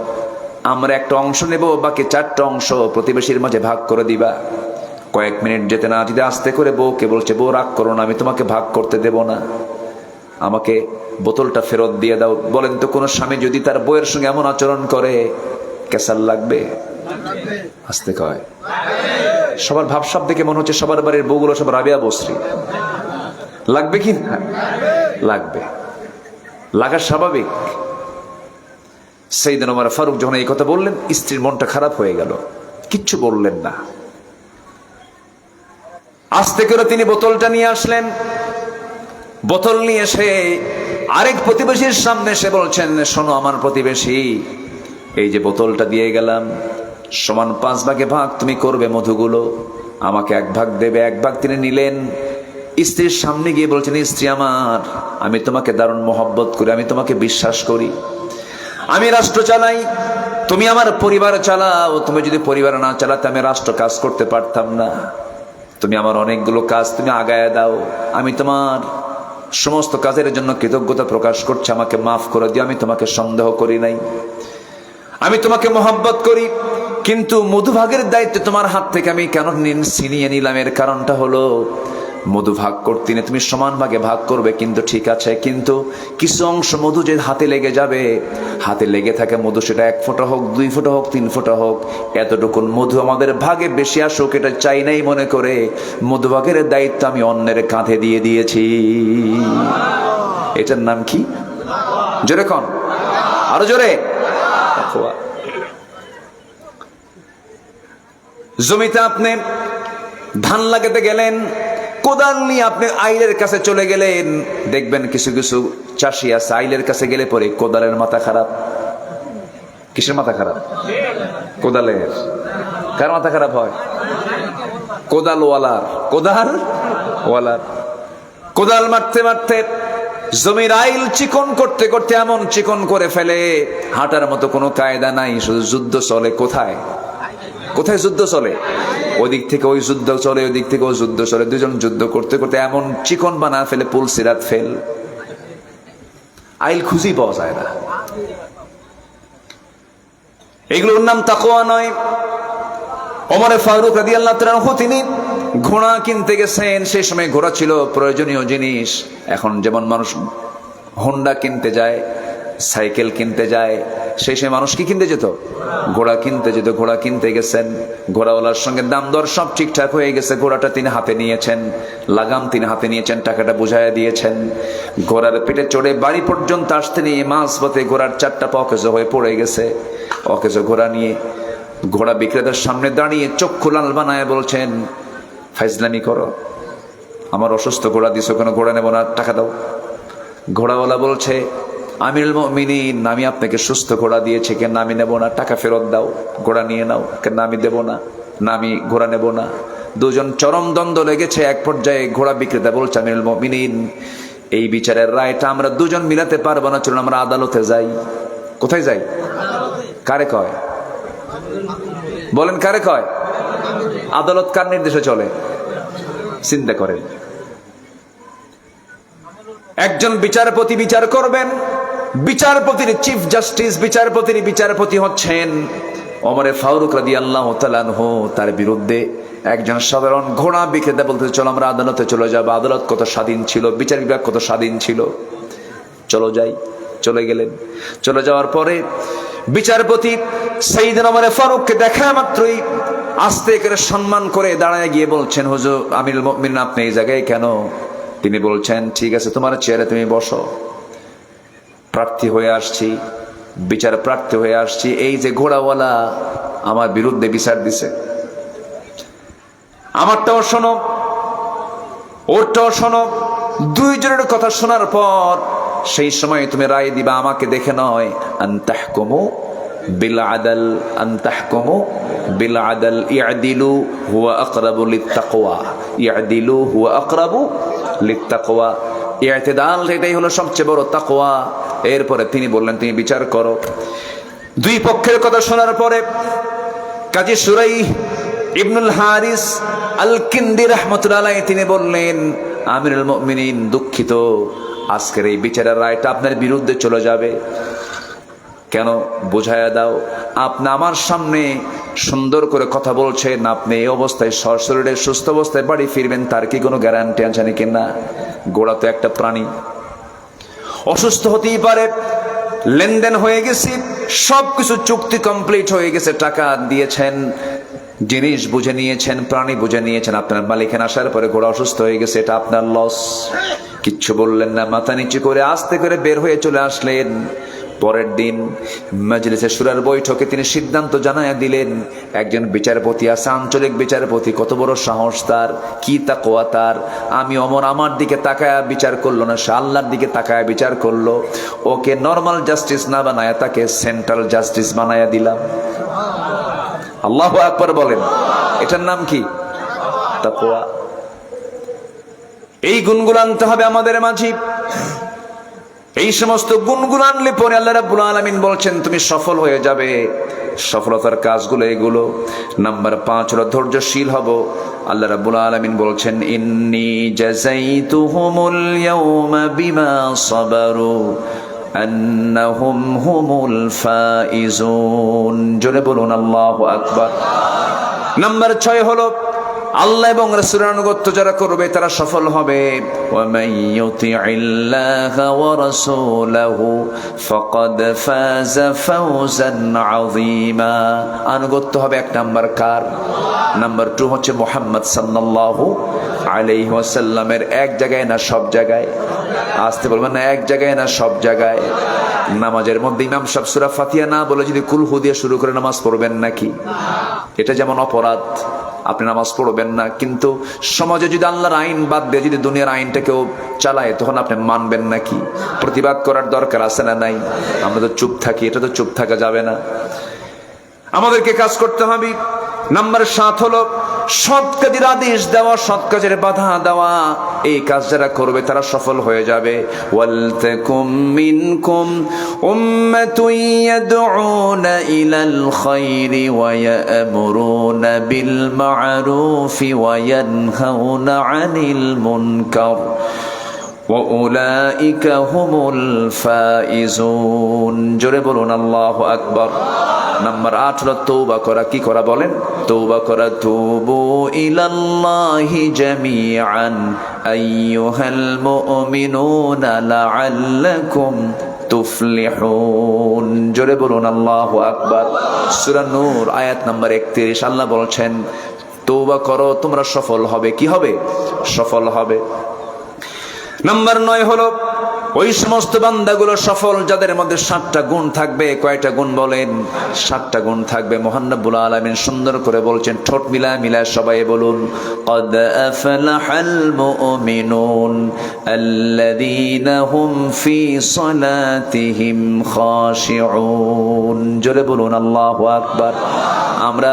[SPEAKER 1] আমরা একটা অংশ নেব, বাকি 4টা অংশ প্রতিবেশীর মাঝে ভাগ করে দিবা। কয়েক মিনিট যেতে না যেতে আস্তে করে বউকে বলছে, বউ রাগ করো না, আমি তোমাকে ভাগ করতে দেব না, আমাকে বোতলটা ফেরত দিয়ে দাও। বলেন তো, কোন স্বামী যদি তার বউয়ের সঙ্গে এমন আচরণ করে, কেসাল লাগবে? আস্তে কয়। সবার ভাবসাব দেখে মনে হচ্ছে সবার বাড়ির বউগুলো সব রাবিয়া বসরি। লাগবে কি না? লাগবে, লাগা স্বাভাবিক। সাইয়েদনা ওমর ফারুক যখন এই কথা বললেন, স্ত্রীর মনটা খারাপ হয়ে গেল, কিচ্ছু বললেন না। আস্তে করে তিনি বোতলটা নিয়ে আসলেন। বোতল নিয়ে এসে আরেক প্রতিবেশীর সামনে এসে বলছেন, শোনো আমার প্রতিবেশী, এই যে বোতলটা দিয়ে গেলাম, সমান 5 ভাগে ভাগ তুমি করবে মধুগুলো, আমাকে 1 ভাগ দেবে। 1 ভাগ তিনি নিলেন। স্ত্রীর সামনে গিয়ে বলছেন, স্ত্রী আমার, আমি তোমাকে দারুণ মহব্বত করি, আমি তোমাকে বিশ্বাস করি, আমি রাষ্ট্র চালাই, তুমি আমার পরিবার চালাও। তুমি যদি পরিবার না চালাতে আমি রাষ্ট্র কাজ করতে পারতাম না। তুমি আমার অনেকগুলো কাজ তুমি আগায় দাও, আমি তোমার সমস্ত কাজের জন্য কৃতজ্ঞতা প্রকাশ করছি, আমাকে মাফ করে দিও, আমি তোমাকে সন্দেহ করি নাই, আমি তোমাকে মহব্বত করি, কিন্তু মধুভাগের দায়িত্ব তোমার হাত থেকে আমি কেন ছিনিয়ে নিলাম? এর কারণটা হলো, মধু ভাগ করতে না, তুমি সমান ভাগে ভাগ করবে, কিন্তু ঠিক আছে, কিন্তু কিছু অংশ মধু যে হাতে লেগে যাবে, হাতে লেগে থাকে মধু, সেটা 1 ফোঁটা হোক, 2 ফোঁটা হোক, 3 ফোঁটা হোক, এতটুকুন মধু আমাদের ভাগে বেশি আসুক এটা চাই নাই মনে করে মধু ভাগের দায়িত্ব আমি অন্যের কাঁধে দিয়ে দিয়েছি। এটার নাম কি? জোরে কন, আরো জোরে। জমিতে আপনি ধান লাগাতে গেলেন, কোদাল নিয়ে আপনি আইলের কাছে চলে গেলেন, দেখবেন কিছু কিছু চাষি আছে আইলের কাছে গেলে পরে কোদালের মাথা খারাপ। কিসের মাথা খারাপ? কোদালের। কার মাথা খারাপ হয়? কোদালওয়ালার। কোদালওয়ালার। কোদাল মারতে মারতে জমির আইল চিকন করতে করতে এমন চিকন করে ফেলে, হাঁটার মতো কোনো কায়দা নাই, শুধু যুদ্ধ চলে। কোথায় কোথায় যুদ্ধ চলে? ওদিক থেকে ওই যুদ্ধ চলে, ওদিক থেকে ওই যুদ্ধ চলে, দুজন যুদ্ধ করতে করতে এমন চিকন বানা ফেলে, পুল সিরাত ফেল, আইল খুঁজেই পাওয়া যায় না। এগুলোর নাম তাকওয়া নয়। ওমরে ফারুক রাদিয়াল্লাহু তাআলা আনহু তিনি ঘোড়া কিনতে গেছেন, সেই সময় ঘোড়া ছিল প্রয়োজনীয় জিনিস। এখন যেমন মানুষ হোন্ডা কিনতে যায়, সাইকেল কিনতে যায়, সেই সময় মানুষ কি কিনতে যেত? ঘোড়া কিনতে যেত। ঘোড়া কিনতে গেছেন, ঘোড়াওয়ালার সঙ্গে দাম দর সব ঠিকঠাক হয়ে গেছে। ঘোড়াটা তিনি হাতে নিয়েছেন, লাগাম তিনি হাতে নিয়েছেন, টাকাটা বুঝাইয়া দিয়েছেন। ঘোড়ার পেটে চড়ে বাড়ি পর্যন্ত আসতে নিয়ে মাঝপথে ঘোড়ার 4টা পা অকেজো হয়ে পড়ে গেছে। অকেজো ঘোড়া নিয়ে ঘোড়া বিক্রেতার সামনে দাঁড়িয়ে চক্ষু লাল বানায় বলছেন, ফাইজলামি করো, আমার অসুস্থ ঘোড়া দিছো কেন? ঘোড়া নেবো না, টাকা দাও। ঘোড়াওয়ালা বলছে, আমিরুল মুমিনিন, আমি আপনাকে সুস্থ ঘোড়া দিয়েছি, কেন আমি নেব না, টাকা ফেরত দাও, ঘোড়া নিয়ে নাও। কেন আমি দেব না, না আমি ঘোড়া নেব না। দুজন চরম দ্বন্দ্ব লেগেছে। এক পর্যায়ে ঘোড়া বিক্রেতা বলছে, আমিরুল মুমিনিন, এই বিচারের রায়টা আমরা দুজন মিলাতে পারবো না, চলুন আমরা আদালতে যাই। কোথায় যাই? কারে কয়? বলেন কারে কয়? আদালত কার নির্দেশে চলে? চিন্তা করেন। একজন বিচারপতি বিচার করবেন, বিচারপতির চিফ জাস্টিস, বিচারপতির বিচারপতি হচ্ছেন ওমরে ফারুক রাদিয়াল্লাহু তাআলা আনহু। তার বিরুদ্ধে একজন সাধারণ ঘোড়া বিক্রেতা বলতে, চলো আমরা আদালতে চলে যাব। আদালত কত স্বাধীন ছিল, বিচার বিভাগ কত স্বাধীন ছিল, চলো যাই। চলে গেলেন। চলে যাওয়ার পরে বিচারপতি সাইয়েদনা ওমর ফারুককে দেখা মাত্রই আস্তে করে সম্মান করে দাঁড়ায় গিয়ে বলছেন, হুজুর আমিরুল মুমিনিন, আপনি এই জায়গায় কেন? তিনি বলছেন, ঠিক আছে, তোমার চেয়ারে তুমি বসো, প্রার্থী হয়ে আসছি, বিচার প্রার্থী হয়ে আসছি। এই যে ঘোড়াওয়ালা আমার বিরুদ্ধে বিচার দিছে, আমারটাও শোনো, ওরটাও শোনো। দুইজনের কথা শোনার পর সেই সময় তুমি রায় দিবা, আমাকে দেখে নয়। আনতাহকুমু বিল আদল, আনতাহকুমু বিল আদল, ইয়াদিলু হুয়া আকরাবু লিত্তাকওয়া, ইয়াদিলু হুয়া আকরাবু লিত্তাকওয়া। ইতিদাল, এটাই হলো সবচেয়ে বড় তাকওয়া। এরপরে তিনি বললেন, তুমি বিচার করো। দুই পক্ষের কথা শোনার পরে কাজী সুরাইহ ইবনুল হারিস আল কিন্দি রাহমাতুল্লাহ আলাইহি তিনি বললেন, আমিরুল মুমিনিন, দুঃখিত, আজকের এই বিচারের রায়টা আপনার বিরুদ্ধে চলে যাবে। কেন? বুঝাইয়া দাও। আপনি আমার সামনে সুন্দর করে কথা বলছেন, আপনি এই অবস্থায় সশরীরে সুস্থ অবস্থায় বাড়ি ফিরবেন, তার কি কোনো গ্যারান্টি আছে নাকি? না। ঘোড়া তো একটা প্রাণী, অসুস্থ হতেই পারে। লেনদেন হয়ে গেছে, সবকিছু চুক্তি কমপ্লিট হয়ে গেছে, টাকা দিয়েছেন, জিনিস বুঝে নিয়েছেন, প্রাণী বুঝে নিয়েছেন। আপনার মালিকানা আসার পরে ঘোড়া অসুস্থ হয়ে গেছে, এটা আপনার লস। কিচ্ছু বললেন না, মাথা নিচু করে আস্তে করে বের হয়ে চলে আসলেন। পরের দিন মাজলিসে শুরার বৈঠকে তিনি সিদ্ধান্ত জানায়া দিলেন, একজন বিচারপতি আছে, আঞ্চলিক বিচারপতি, কত বড় সাহস তার, কি তাকওয়া তার। আমি ওমর আমার দিকে তাকায়া বিচার করলো না, সে আল্লাহর দিকে তাকায়া বিচার করলো। ওকে নর্মাল জাস্টিস না বানায়া তাকে সেন্ট্রাল জাস্টিস বানায়া দিলাম। আল্লাহু আকবার বলেন। এটার নাম কি? তাকওয়া। এই গুণগুলো আনতে হবে আমাদের মাঝে। এই সমস্ত গুণগুলো আনলে পরে আল্লাহ রাব্বুল আলামিন বলছেন তুমি সফল হয়ে যাবে। সফলতার কাজগুলো এগুলো। নাম্বার 5 হলো ধৈর্যশীল হব। আল্লাহ রাব্বুল আলামিন বলছেন, ইন্নী জাযাইতুহুমুল ইয়াওমা বিমা সাবারু আন্নাহুম হুমুল ফাইজুন। জোরে বলুন আল্লাহু আকবার। নাম্বার 6 হলো আল্লাহ এবং রাসূলের আনুগত্য যারা করবে তারা সফল হবে। ওয়া মাইয়ুতিইল্লাহা ওয়া রাসূলাহু ফাকাদ ফাযা ফাওজান আযীমা। আনুগত্য হবে 1 নাম্বার কার? নাম্বার 2 হচ্ছে মুহাম্মদ সাল্লাল্লাহু আলাইহি ওয়াসাল্লামের। এক জায়গায় না সব জায়গায়? আসতে বলবেন না, এক জায়গায় না সব জায়গায়? নামাজের মধ্যে ইমাম সাহেব সূরা ফাতিহা না বলে যদি কুল হু দিয়ে শুরু করে নামাজ পড়বেন নাকি? এটা যেমন অপরাধ, আপনি নামাজ পড়বেন না, কিন্তু সমাজে যদি আল্লাহর আইন বাদ দিয়ে যদি দুনিয়ার আইনটা কেউ চালায় তখন আপনি মানবেন নাকি? প্রতিবাদ করার দরকার আছে না নাই? আমরা তো চুপ থাকি, এটা তো চুপ থাকা যাবে না, আমাদেরকে কাজ করতে হবে। নাম্বার 7 হলো সৎ কাজের আদেশ দেওয়া, সৎ কাজের বাধা দেওয়া। এই কাজ যারা করবে তারা সফল হয়ে যাবে। ওয়ালতাকুম মিনকুম উম্মাতুন ইয়াদউনা ইলাল খায়রি ওয়া ইয়া'মুরুনা বিল মা'রুফি ওয়া ইয়ানহাউনা আনিল মুনকার ওয়া উলাইকা হুমুল ফাইজুন। জোরে বলুন আল্লাহু আকবার। নাম্বার 8 হলো তওবা করা। কি করা বলেন? তওবা করা। তুবু ইলাল্লাহি জামিআন আইয়ুহাল মুমিনুনা লাআল্লাকুম তুফলিহুন। জোরে বলুন আল্লাহু আকবার। সূরা নূর আয়াত নাম্বার 31 আল্লাহ বলছেন তওবা করো তোমরা সফল হবে। কি হবে? সফল হবে। নাম্বার 9 হলো ওই সমস্ত বান্দাগুলো সফল যাদের মধ্যে 7টা গুণ থাকবে। কয়টা গুণ বলেন? 7টা গুণ থাকবে। মহান রব্বুল আলামিন সুন্দর করে বলছেন, ঠোঁট মিলায় মিলায় সবাই বলুন, ক্বাদ আফলাহাল মুমিনুন আল্লাযীনা হুম ফি সালাতিহিম খাশিউন। জোরে বলুন আল্লাহু আকবার। আমরা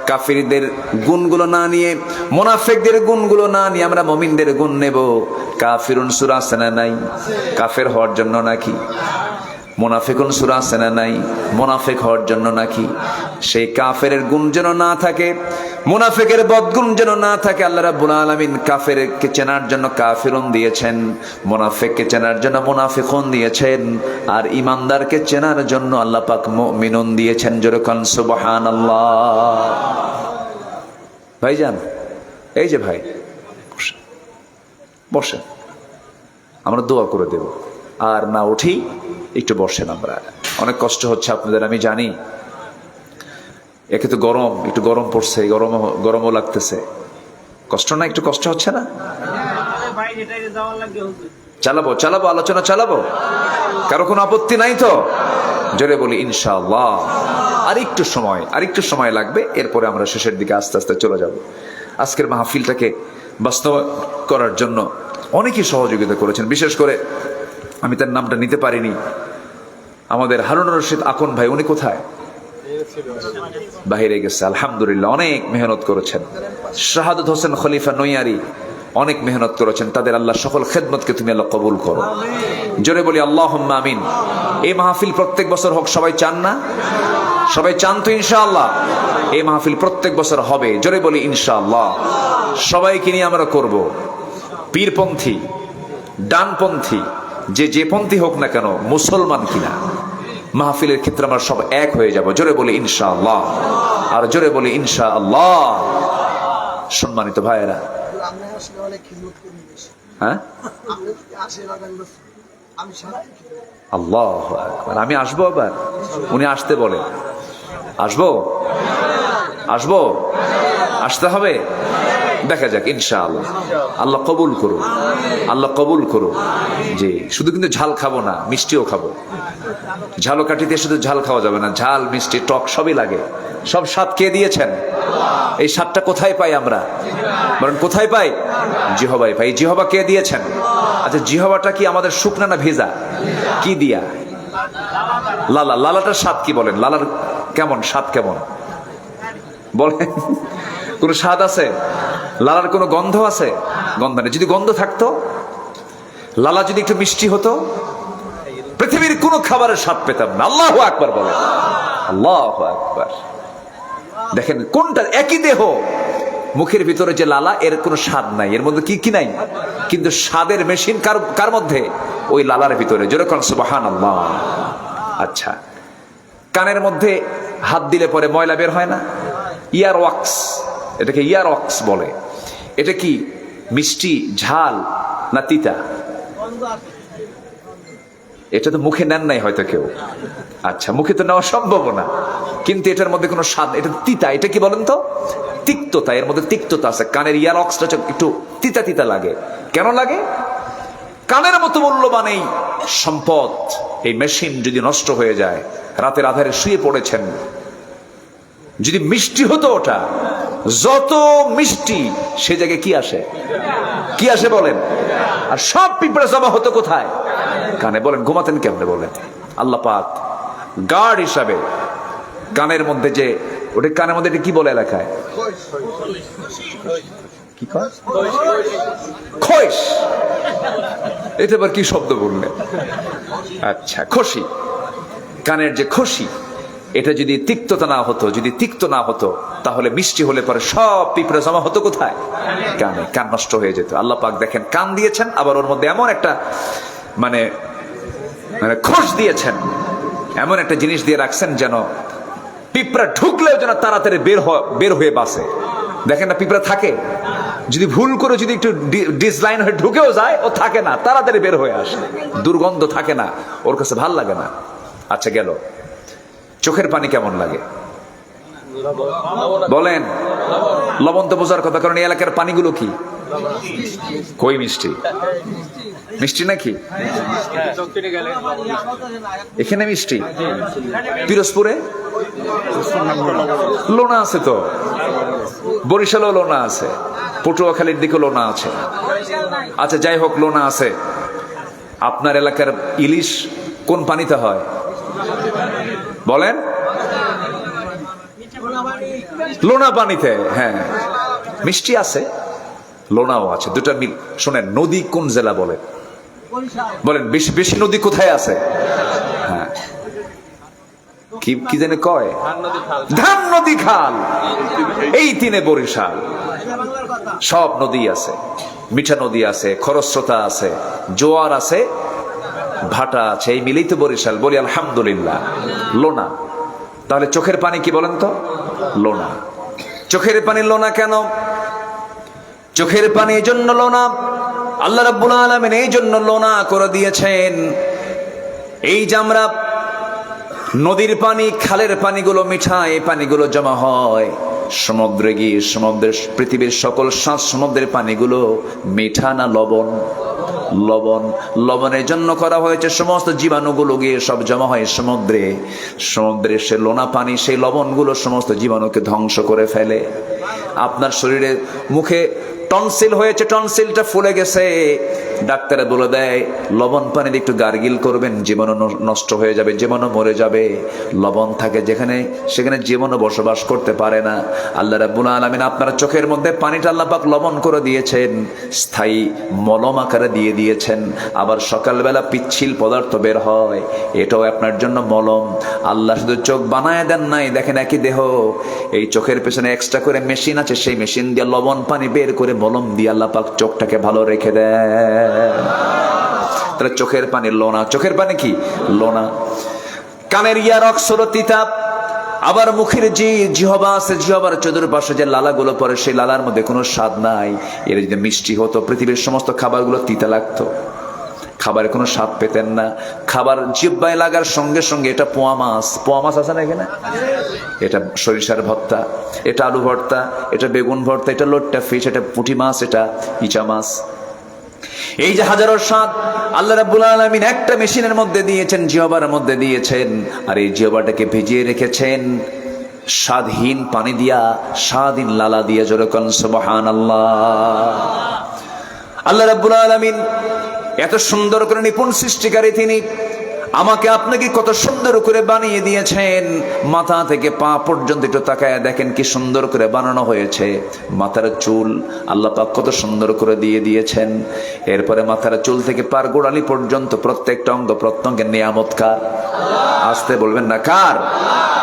[SPEAKER 1] কাফিরদের গুণগুলো না নিয়ে, মুনাফিকদের গুণগুলো না নিয়ে আমরা মুমিনদের গুণ নেব। কাফিরুন সূরা আছে না নাই? কাফের হওয়ার জন্য নাকি? মুনাফিকুন সূরা আছে না নাই? মুনাফিক হওয়ার জন্য নাকি? সেই কাফেরের গুণ যেন না থাকে, মুনাফিকের বদগুণ যেন না থাকে। আল্লাহ রাব্বুল আলামিন কাফেরকে চেনার জন্য কাফিরুন দিয়েছেন, মুনাফিককে চেনার জন্য মুনাফিকুন দিয়েছেন, আর ইমানদারকে চেনার জন্য আল্লাহ পাক মুমিনুন দিয়েছেন। জোরে কোন সুবহানাল্লাহ। ভাইজান, এই যে ভাই বসেন, আমরা দোয়া করে দেব। আর না উঠি, একটু বসেন। আমরা অনেক কষ্ট হচ্ছে আপনাদের, আমি জানি। একে তো গরম, একটু গরম পড়ছে, গরমও লাগতেছে। কষ্ট না? একটু কষ্ট হচ্ছে না? চালাবো চালাবো, আলোচনা চালাবো, কারো কোনো আপত্তি নাই তো? জোরে বলি ইনশাআল্লাহ। আর একটু সময় লাগবে, এরপরে আমরা শেষের দিকে আস্তে আস্তে চলে যাব। আজকের মাহফিলটাকে বাস্তবায়ন করার জন্য অনেকেই সহযোগিতা করেছেন। বিশেষ করে আমি তার নামটা নিতে পারিনি, আমাদের হারুন রশিদ আকন ভাই। উনি কোথায়? বাহিরে গেছে। আলহামদুলিল্লাহ, অনেক মেহনত করেছেন। শাহাদত হোসেন খলিফা নৈয়ারি অনেক মেহনত করেছেন। তাদের আল্লাহ সকল খেদমতকে তুমি আল্লাহ কবুল করো। জোরে বলি আল্লাহুম্মা আমিন। এই মাহফিল প্রত্যেক বছর হোক, সবাই চান না? সবাই চান তো ইনশাআল্লাহ? এই মাহফিল প্রত্যেক বছর হবে। জোরে বলি ইনশাআল্লাহ। সবাইকে নিয়ে আমরা করব। পীরপন্থী, ডানপন্থী, যে পন্থী হোক না কেন, মুসলমান কিনা, মাহফিলের ক্ষেত্রে আমরা সব এক হয়ে যাব। জোরে বলি ইনশাআল্লাহ। আর জোরে বলি ইনশাআল্লাহ। সম্মানিত ভাইয়েরা, হ্যাঁ, আল্লাহু আকবার। আমি আসবো আবার? উনি আসতে বলে। আসবো আসতে হবে। দেখা যাক ইনশাআল্লাহ। আল্লাহ কবুল করুন, আল্লাহ কবুল করুন। জি, শুধু কিন্তু ঝাল খাবো না, মিষ্টিও খাবো। ঝালও কাটিতে শুধু ঝাল খাওয়া যাবে না, ঝাল মিষ্টি টক সবই লাগে। সব স্বাদ কে দিয়েছেন? এই স্বাদটা কোথায় পাই আমরা? বলেন কোথায় পাই? জিহবাই পাই। জিহবা কে দিয়েছেন? আচ্ছা, জিহবাটা কি আমাদের শুকনা না ভেজা? কি দিয়া? লালা। লালাটার স্বাদ কি বলেন? লালার কেমন স্বাদ? কেমন বলেন? কোন স্বাদ আছে? লালার কোনো গন্ধ আছে? গন্ধ নেই। যদি গন্ধ থাকতো, লালা যদি একটু মিষ্টি হতো, পৃথিবীর কোন খাবারের স্বাদ পেতাম না। আল্লাহু আকবার বলেন। আল্লাহু আকবার। দেখেন কোনটা? একই দেহ, মুখের ভিতরে যে লালা, এর কোনো স্বাদ নাই, এর মধ্যে কি নাই, কিন্তু স্বাদের মেশিন কার মধ্যে? ওই লালার ভিতরে। যেরকম সুবহানাল্লাহ। আচ্ছা, কানের মধ্যে হাত দিলে পরে ময়লা বের হয় না? ইয়ার ওয়াক্স, এটাকে ইয়ার ওয়াক্স বলে। এটা কি মিষ্টি, ঝাল না তিতা? এটা তো মুখে নেন নাই হয়তো কেউ। আচ্ছা, মুখে তো নেওয়া সম্ভব না, কিন্তু এটার মধ্যে কোনো স্বাদ, এটা তিতা। এটা কি বলেন তো? তিক্ততা, এর মধ্যে তিক্ততা আছে। কানের ইয়ার অক্সটা একটু তিতা তিতা লাগে। কেন লাগে? কানের মতো মূল্যবান এই সম্পদ, এই মেশিন যদি নষ্ট হয়ে যায়, রাতের আধারে শুয়ে পড়েছেন, যদি মিষ্টি হতো ওটা, যত মিষ্টি সে জায়গায় কি আসে, কি আসে বলেন? আর সব পিঁপড়া জমা হতো কোথায়? কানে। বলেন ঘুমাতেন কেমনে? বলেন আল্লাহ পাক গার্ড হিসাবে কানের মধ্যে যে ওটা, কানের মধ্যে এটা কি বলে এলাকায়? কি কয়? খোশ। এটা আবার কি শব্দ বললেন? আচ্ছা, খুশি। কানের যে খুশি, এটা যদি তিক্ততা না হতো, যদি তিক্ত না হতো, তাহলে মিষ্টি হলে পরে সব পিঁপড়া জমা হতো কোথায়? কানে। কান নষ্ট হয়ে যেত। আল্লাহ পাক দেখেন কান দিয়েছেন, আবার ওর মধ্যে এমন একটা মানে মানে খোশ দিয়েছেন, এমন একটা জিনিস দিয়ে রাখছেন যেন পিঁপড়া ঢুকলেও যেন তাড়াতাড়ি বের হয়ে বাসে। দেখেন না পিঁপড়া থাকে, যদি ভুল করে যদি একটু ডিসলাইন হয়ে ঢুকেও যায়, ও থাকে না, তাড়াতাড়ি বের হয়ে আসে, দুর্গন্ধ থাকে না, ওর কাছে ভাল লাগে না। আচ্ছা গেল, চোখের পানি কেমন লাগে বলেন? লবণ তো বোঝার কথা, কারণ এই এলাকার পানিগুলো কি কই মিষ্টি, মিষ্টি নাকি? এখানে মিষ্টি, পিরোজপুরে লোনা আছে, তো বরিশালেও লোনা আছে, পটুয়াখালীর দিকে লোনা আছে। আচ্ছা যাই হোক, লোনা আছে। আপনার এলাকার ইলিশ কোন পানিতে হয় বলেন? লোনা পানিতে। হ্যাঁ, মিষ্টি আছে, লোনাও আছে, দুটা মিল। শোনেন, নদী কোন জেলা বলেন? বলেন বেশি বেশি নদী কোথায় আছে? হ্যাঁ, কি কি জানে কয়? ধান নদী, খাল, এই তিনে বরিশাল। সব নদী আছে, মিঠা নদী আছে, খরস্রোতা আছে, জোয়ার আছে, ভাটা আছে, এই মিলেই তো বরিশাল। বলি আলহামদুলিল্লাহ। লোনা। তাহলে চোখের পানি কি বলেন তো? লোনা। চোখের পানি লোনা কেন? চোখের পানি এই জন্য লোনা, আল্লাহ রাব্বুল আলামিন এই জন্য লোনা করে দিয়েছেন। এই যে আমরা নদীর পানি, খালের পানিগুলো মিঠা, এই পানিগুলো জমা হয় সমুদ্রে গিয়ে, সমুদ্রের পৃথিবীর সকল 7 সমুদ্রের পানিগুলো মিঠা না লবণ? লবণ। লবণের জন্য করা হয়েছে, সমস্ত জীবাণুগুলো গিয়ে সব জমা হয় সমুদ্রে। সমুদ্রের সে লোনা পানি, সেই লবণগুলো সমস্ত জীবাণুকে ধ্বংস করে ফেলে। আপনার শরীরে মুখে টনসিল হয়েছে, টনসিলটা ফুলে গেছে, ডাক্তারে বলে দেয় লবণ পানি দিয়ে একটু গার্গিল করবেন, জীবাণু নষ্ট হয়ে যাবে, জীবাণু মরে যাবে। লবণ থাকে যেখানে, সেখানে জীবাণু বসবাস করতে পারে না। আল্লাহ রাব্বুল আলামিন আপনার চোখের মধ্যে পানিটা আল্লাহ পাক লবণ করে দিয়েছেন, স্থায়ী মলম আকারে দিয়ে দিয়েছেন। আবার সকালবেলা পিচ্ছিল পদার্থ বের হয়, এটাও আপনার জন্য মলম। আল্লাহ শুধু চোখ বানায় দেন নাই, দেখেন একই দেহ, এই চোখের পেছনে এক্সট্রা করে মেশিন আছে, সেই মেশিন দিয়ে লবণ পানি বের করে মলম দিয়ে আল্লাহ পাক চোখটাকে ভালো রেখে দেয়। তাহলে চোখের পানি লোনা। চোখের পানি কি? লোনা। কানের ইয়ার অক্সর তিতা। আবার মুখের যে জিহবা আছে, জিহবার চতুর্পাশে যে লালাগুলো পড়ে, সেই লালার মধ্যে কোনো স্বাদ নাই। এর যদি মিষ্টি হতো, পৃথিবীর সমস্ত খাবারগুলো তিতা লাগতো, খাবারের কোনো স্বাদ পেতেন না। খাবার জিহ্বায় লাগার সঙ্গে সঙ্গে, এটা পোয়া মাছ, পোয়া মাছ আছে না এখানে, এটা সরিষার ভর্তা, এটা আলু ভর্তা, এটা বেগুন ভর্তা, এটা লোট্টা ফিশ, এটা পুঁটি মাছ, এটা ইচা মাছ। এই যে হাজারো স্বাদ আল্লাহ রাব্বুল আলামিন একটা মেশিনের মধ্যে দিয়েছেন, জিহ্বার মধ্যে দিয়েছেন। আর এই জিহ্বাটাকে ভিজিয়ে রেখেছেন স্বাদহীন পানি দিয়া, স্বাদহীন লালা দিয়া। জোরে কোন সুবহানাল্লাহ। আল্লাহ রাব্বুল আলামিন এত সুন্দর করে নিপুণ সৃষ্টিকারী তিনি। আমাকে আপনাকে কত সুন্দর করে বানিয়ে দিয়েছেন, মাথা থেকে পা পর্যন্ত একটু তাকায় দেখেন কি সুন্দর করে বানানো হয়েছে। মাথার চুল আল্লাহ পাক কত সুন্দর করে দিয়ে দিয়েছেন। এরপরে মাথার চুল থেকে পার গোড়ালি পর্যন্ত প্রত্যেকটা অঙ্গ প্রত্যঙ্গের নিয়ামত কার? আসতে বলবেন না, কার?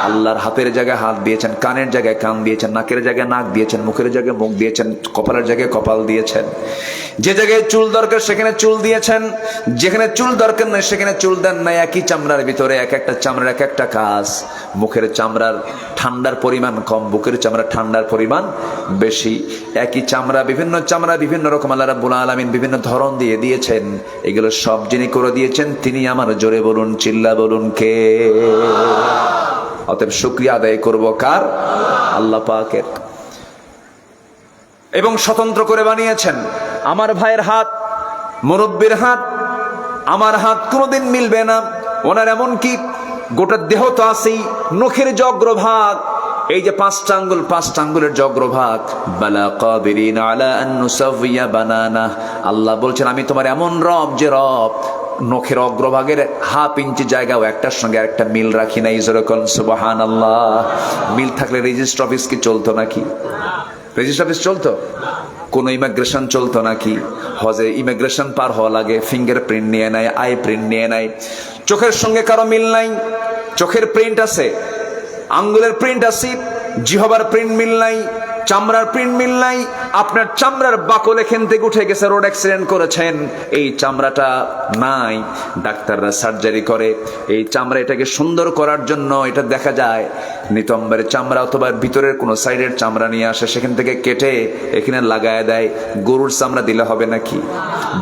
[SPEAKER 1] আল্লাহর। হাতের জায়গায় হাত দিয়েছেন, কানের জায়গায় কান দিয়েছেন, নাকের জায়গায় নাক দিয়েছেন, মুখের জায়গায় মুখ দিয়েছেন, কপালের জায়গায় কপাল দিয়েছেন। যে জায়গায় চুল দরকার সেখানে চুল দিয়েছেন, যেখানে চুল দরকার নেই সেখানে চুল দেন নাই। একই চামড়ার ভিতরে এক একটা চামড়ার এক একটা কাজ। মুখের চামড়ার ঠান্ডার পরিমাণ কম, বুকের চামড়ার ঠান্ডার পরিমাণ বেশি। একই চামড়া, বিভিন্ন চামড়া বিভিন্ন রকম আল্লাহ রাব্বুল আলামিন বিভিন্ন ধরন দিয়ে দিয়েছেন। এগুলো সব যিনি করে দিয়েছেন তিনি আমার। জোরে বলুন, চিল্লা বলুন, কে? অতএব শুকরিয়া আদায় করব কার? আল্লাহ পাকের। এবং স্বতন্ত্র করে বানিয়েছেন। আমার ভাইয়ের হাত, মুরব্বির হাত, আমার হাত কোনোদিন মিলবে না। ওনার এমন কি গোটা দেহ তো আছেই, নখের যে অগ্রভাগ, এই যে 5টা আঙ্গুল, 5টা আঙ্গুলের যে অগ্রভাগ, বালা কাদিরিন আলা আন নুসাওয়িয়া বানানা, আল্লাহ বলছেন আমি তোমার এমন রব যে রব নখের অগ্রভাগের হাফ ইঞ্চি জায়গাও একটার সঙ্গে আরেকটা মিল রাখি নাই। যেরকম সুবহানাল্লাহ। মিল থাকলে রেজিস্ট্রি অফিস কি চলতো নাকি? রেজিস্ট্রি অফিস চলতো? কোন ইমিগ্রেশন চলতো নাকি? হজে ইমিগ্রেশন পার হওয়া লাগে, ফিঙ্গার প্রিন্ট নিয়ে নেয়, আই প্রিন্ট নিয়ে নেয়। চোখের সঙ্গে কারো মিল নাই, চোখের প্রিন্ট আছে, আঙ্গুলের প্রিন্ট আছে, জিহবার প্রিন্ট মিল নাই, চামড়ার প্রিন্ট মিল নাই। আপনার চামড়ার বাকল এখান থেকে উঠে গেছে, রোড অ্যাক্সিডেন্ট করেছেন, এই চামড়াটা নাই। ডাক্তাররা সার্জারি করে এই চামড়া, এটাকে সুন্দর করার জন্য এটা দেখা যায় নিতম্বের চামড়া অথবা ভিতরের কোনো সাইডের চামড়া নিয়ে আসে, সেখান থেকে কেটে এখানে লাগায় দেয়। গরুর চামড়া দিলে হবে নাকি?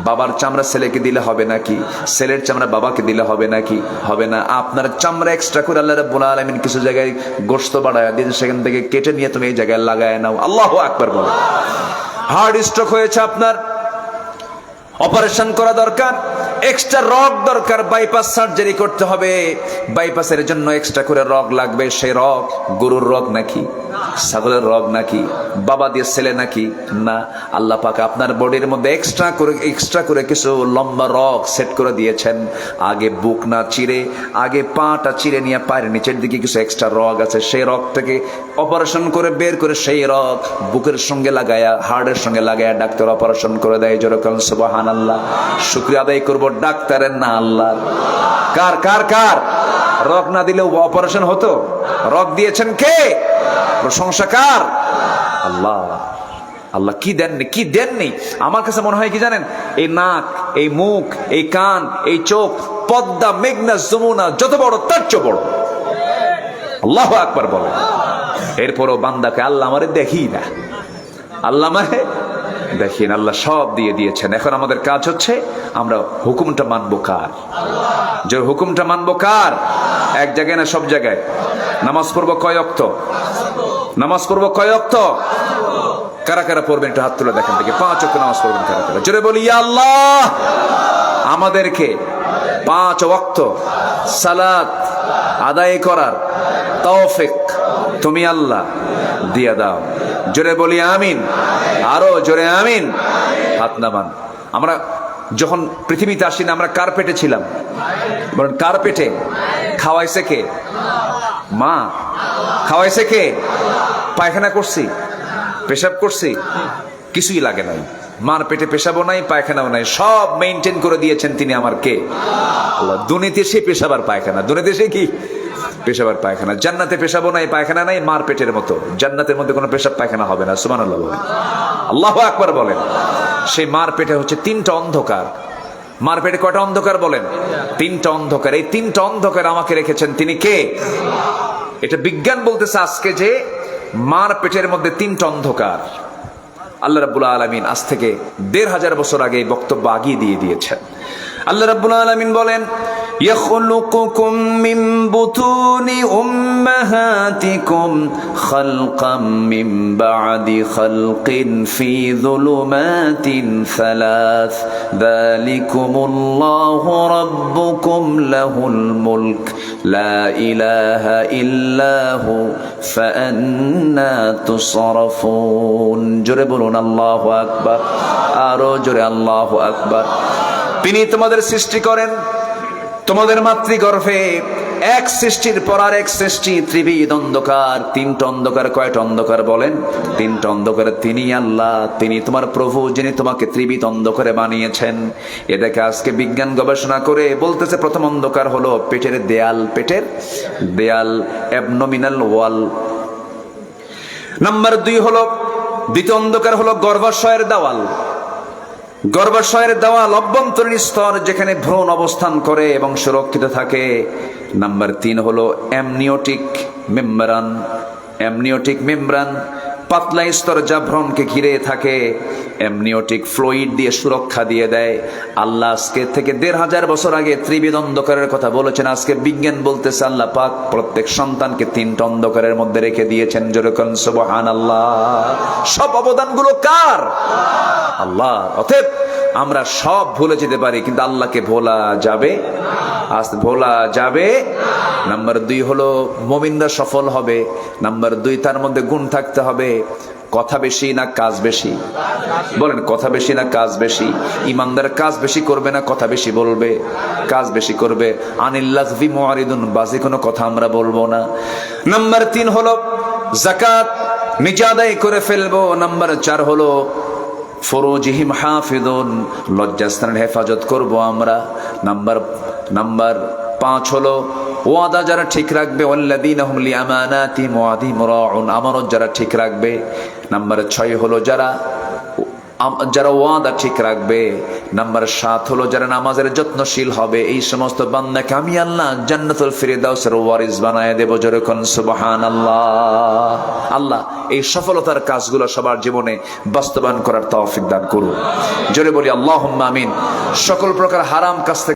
[SPEAKER 1] বাবার চামড়া ছেলেকে দিলে হবে নাকি? ছেলের চামড়া বাবাকে দিলে হবে নাকি? হবে না। আপনার চামড়া এক্সট্রা করে আল্লাহ রাব্বুল আলামিন কিছু জায়গায় গোশত বাড়ায় দিয়ে সেখান থেকে কেটে নিয়ে তুমি এই জায়গায় লাগায় নাও। আল্লাহু আকবার বলো। হার্ট স্ট্রোক হয়েছে, আপনার অপারেশন করা দরকার, এক্সট্রা রগ দরকার, বাইপাস সার্জারি করতে হবে, বাইপাসের জন্য এক্সট্রা করে রগ লাগবে। সেই রগ গরুর রগ নাকি? ছাগলের রগ নাকি? বাবা দিয়ে ছেলে নাকি? না। আল্লাহ পাক আপনার বডির মধ্যে এক্সট্রা করে কিছু লম্বা রগ সেট করে দিয়েছেন। আগে বুক না চিরে, আগে পাটা চিরে নিয়ে পায়ের নিচের দিকে কিছু এক্সট্রা রগ আছে, সেই রগটাকে অপারেশন করে বের করে সেই রগ বুকের সঙ্গে লাগায়া, হার্টের সঙ্গে লাগায়া ডাক্তার অপারেশন করে দেয়। যেরকম সুবহানাল্লাহ। শুকরিয়া আদায় করবো ডাক্তারের না আল্লাহর। কার কার কার? রগ না দিলেও অপারেশন হতো। রগ দিয়েছেন কে? প্রশংসা কার? আল্লাহ। আল্লাহ কি দেননি, কি দেননি। আমার কাছে মনে হয় কি জানেন, এই নাক, এই মুখ, এই কান, এই চোখ, পদ্মা, মেঘনা, যমুনা যত বড় তার চেয়ে বড়। আল্লাহু আকবার বলো। এরপরও বান্দাকে আল্লাহ আমারে দেখি না, আল্লাহ আমারে দেখেন। আল্লাহ সব দিয়ে দিয়েছেন। এখন আমাদের কাজ হচ্ছে আমরা হুকুমটা মানবো কার? যে হুকুমটা মানবো কার? এক জায়গায় না সব জায়গায়? নামাজ পড়বো কয় ওয়াক্ত? নামাজ পড়বো কয় ওয়াক্ত? কারা কারা পড়বেন একটু হাত তুলে দেখেন থেকে। 5 ওয়াক্ত নামাজ পড়বেন কারা কারা? জোরে বলি ইয়া আল্লাহ, আমাদেরকে 5 ওয়াক্ত সালাত আদায় করার তৌফিক তুমি আল্লাহ দিয়া দাও। জোরে বলি আমিন। আরো জোরে আমিন। হাত নামান। আমরা যখন পৃথিবীতে আসি না, আমরা কার পেটে ছিলাম? বলেন কার পেটে? খাওয়াইছে কে? মা। খাওয়াইছে কে? পায়খানা করছি, পেশাব করছি, কিছুই লাগে নাই। মার পেটে পেশাবও নাই, পায়খানাও নাই, সব মেইনটেইন করে দিয়েছেন তিনি আমার কে? আল্লাহ। দুনিয়াতে সে পেশাব আর পায়খানা, দুনিয়াতে সে কি? পেশাব আর পায়খানা। জান্নাতে পেশাবও নাই, পায়খানা নাই, মার পেটের মতো। জান্নাতের মধ্যে কোনো পেশাব পায়খানা হবে না। সুবহানাল্লাহ বলেন, আল্লাহু আকবার বলেন। সেই মার পেটে হচ্ছে 3টা অন্ধকার। মার পেটে কয়টা অন্ধকার বলেন? 3টা অন্ধকার। এই 3টা অন্ধকার আমাকে রেখেছেন তিনি কে? এটা বিজ্ঞান বলতেছে আজকে যে মার পেটের মধ্যে 3টা অন্ধকার। আল্লাহ রাব্বুল আলামিন আজ থেকে 1500 বছর আগে এই বক্তব্য আগিয়ে দিয়ে দিয়েছেন। আল্লাহ রাব্বুল আলামিন বলেন, ইয়াখলুকুকুম মিন বুতুনি উম্মাহাতিকুম খালকাম মিন বা'দি খালকিন ফি যুলুমাতিন সালাস যালিকুমুল্লাহু রাব্বুকুম লাহুল মুলক লা ইলাহা ইল্লাহু ফাআন্না তুসরাফুন। জোরে বলুন আল্লাহু আকবার। আরো জোরে আল্লাহু আকবার। তিনি তোমাদের সৃষ্টি করেন তোমাদের মাতৃগর্ভে, এক সৃষ্টির পর আর এক সৃষ্টি, ত্রিবিধ অন্ধকার। 3টা অন্ধকার। কয়টা অন্ধকার বলেন? 3টা অন্ধকার। তিনি আল্লাহ, তিনি তোমার প্রভু, যিনি তোমাকে ত্রিবিধ অন্ধকারে বানিয়েছেন। এটাকে আজকে বিজ্ঞান গবেষণা করে বলতেছে প্রথম অন্ধকার হলো পেটের দেয়াল, পেটের দেয়াল, অ্যাবনোমিনাল ওয়াল। নাম্বার 2 হলো, দ্বিতীয় অন্ধকার হলো গর্ভাশয়ের দেওয়াল। গর্ভাশয়ের দেওয়াল, অভ্যন্তরীণ স্তর, যেখানে ভ্রূণ অবস্থান করে এবং সুরক্ষিত থাকে। নাম্বার 3 হলো অ্যামনিওটিক মেমব্রান। অ্যামনিওটিক মেমব্রান, পাতলা স্তর যা ভ্রূণকে ঘিরে থাকে, অ্যামনিওটিক ফ্লুইড দিয়ে সুরক্ষা দিয়ে দেয়। আল্লাহ আজকে থেকে 1500 বছর আগে ত্রিবিধ অন্ধকারের কথা বলেছেন। আজকে বিজ্ঞান বলতেছে আল্লাহ পাক প্রত্যেক সন্তানকে 3টা অন্ধকারের মধ্যে রেখে দিয়েছেন। যেরকম সুবহানাল্লাহ। সব অবদানগুলো কার? আল্লাহ। অতএব আমরা সব ভুলে যেতে পারি, কিন্তু আল্লাহকে ভোলা যাবে। আজ ভোলা যাবে। নাম্বার 2 হলো মুমিনরা সফল হবে। নাম্বার 2, তার মধ্যে গুণ থাকতে হবে। কথা বেশি না কাজ বেশি? বলেন, কথা বেশি না কাজ বেশি? ইমানদার কাজ বেশি করবে না কথা বেশি বলবে? কাজ বেশি করবে। আনিল লাযবি মুআরিদুন, বাজে কোনো কথা আমরা বলবো না। নাম্বার 3 হলো যাকাত নিজে আদায় করে ফেলবো। নাম্বার 4 হলো ফুরুজিহিম হাফিজুন, লজ্জাস্থানের হেফাজত করব আমরা। নাম্বার 5 হলো ওয়াদা যারা ঠিক রাখবে, ওয়াল্লাযীনা হুম লিআমানাতিহিম ওয়া আহদিহিম রাউন, আমানত যারা ঠিক রাখবে। নাম্বার 6 হলো যারা ওয়াদা ঠিক রাখবে। নাম্বার 7 হলো যারা নামাজের যত্নশীল হবে। এই সমস্ত বান্দাকে আমি আল্লাহ জান্নাতুল ফিরদাউসের ওয়ারিস বানায় দেব। জোরে কোন সুবহানাল্লাহ। আল্লাহ এই সফলতার কাজগুলো সবার জীবনে বাস্তবায়ন করার তৌফিক দান করুন। জোরে বলি আল্লাহুম্মা আমিন। সকল প্রকার হারাম কাজ থেকে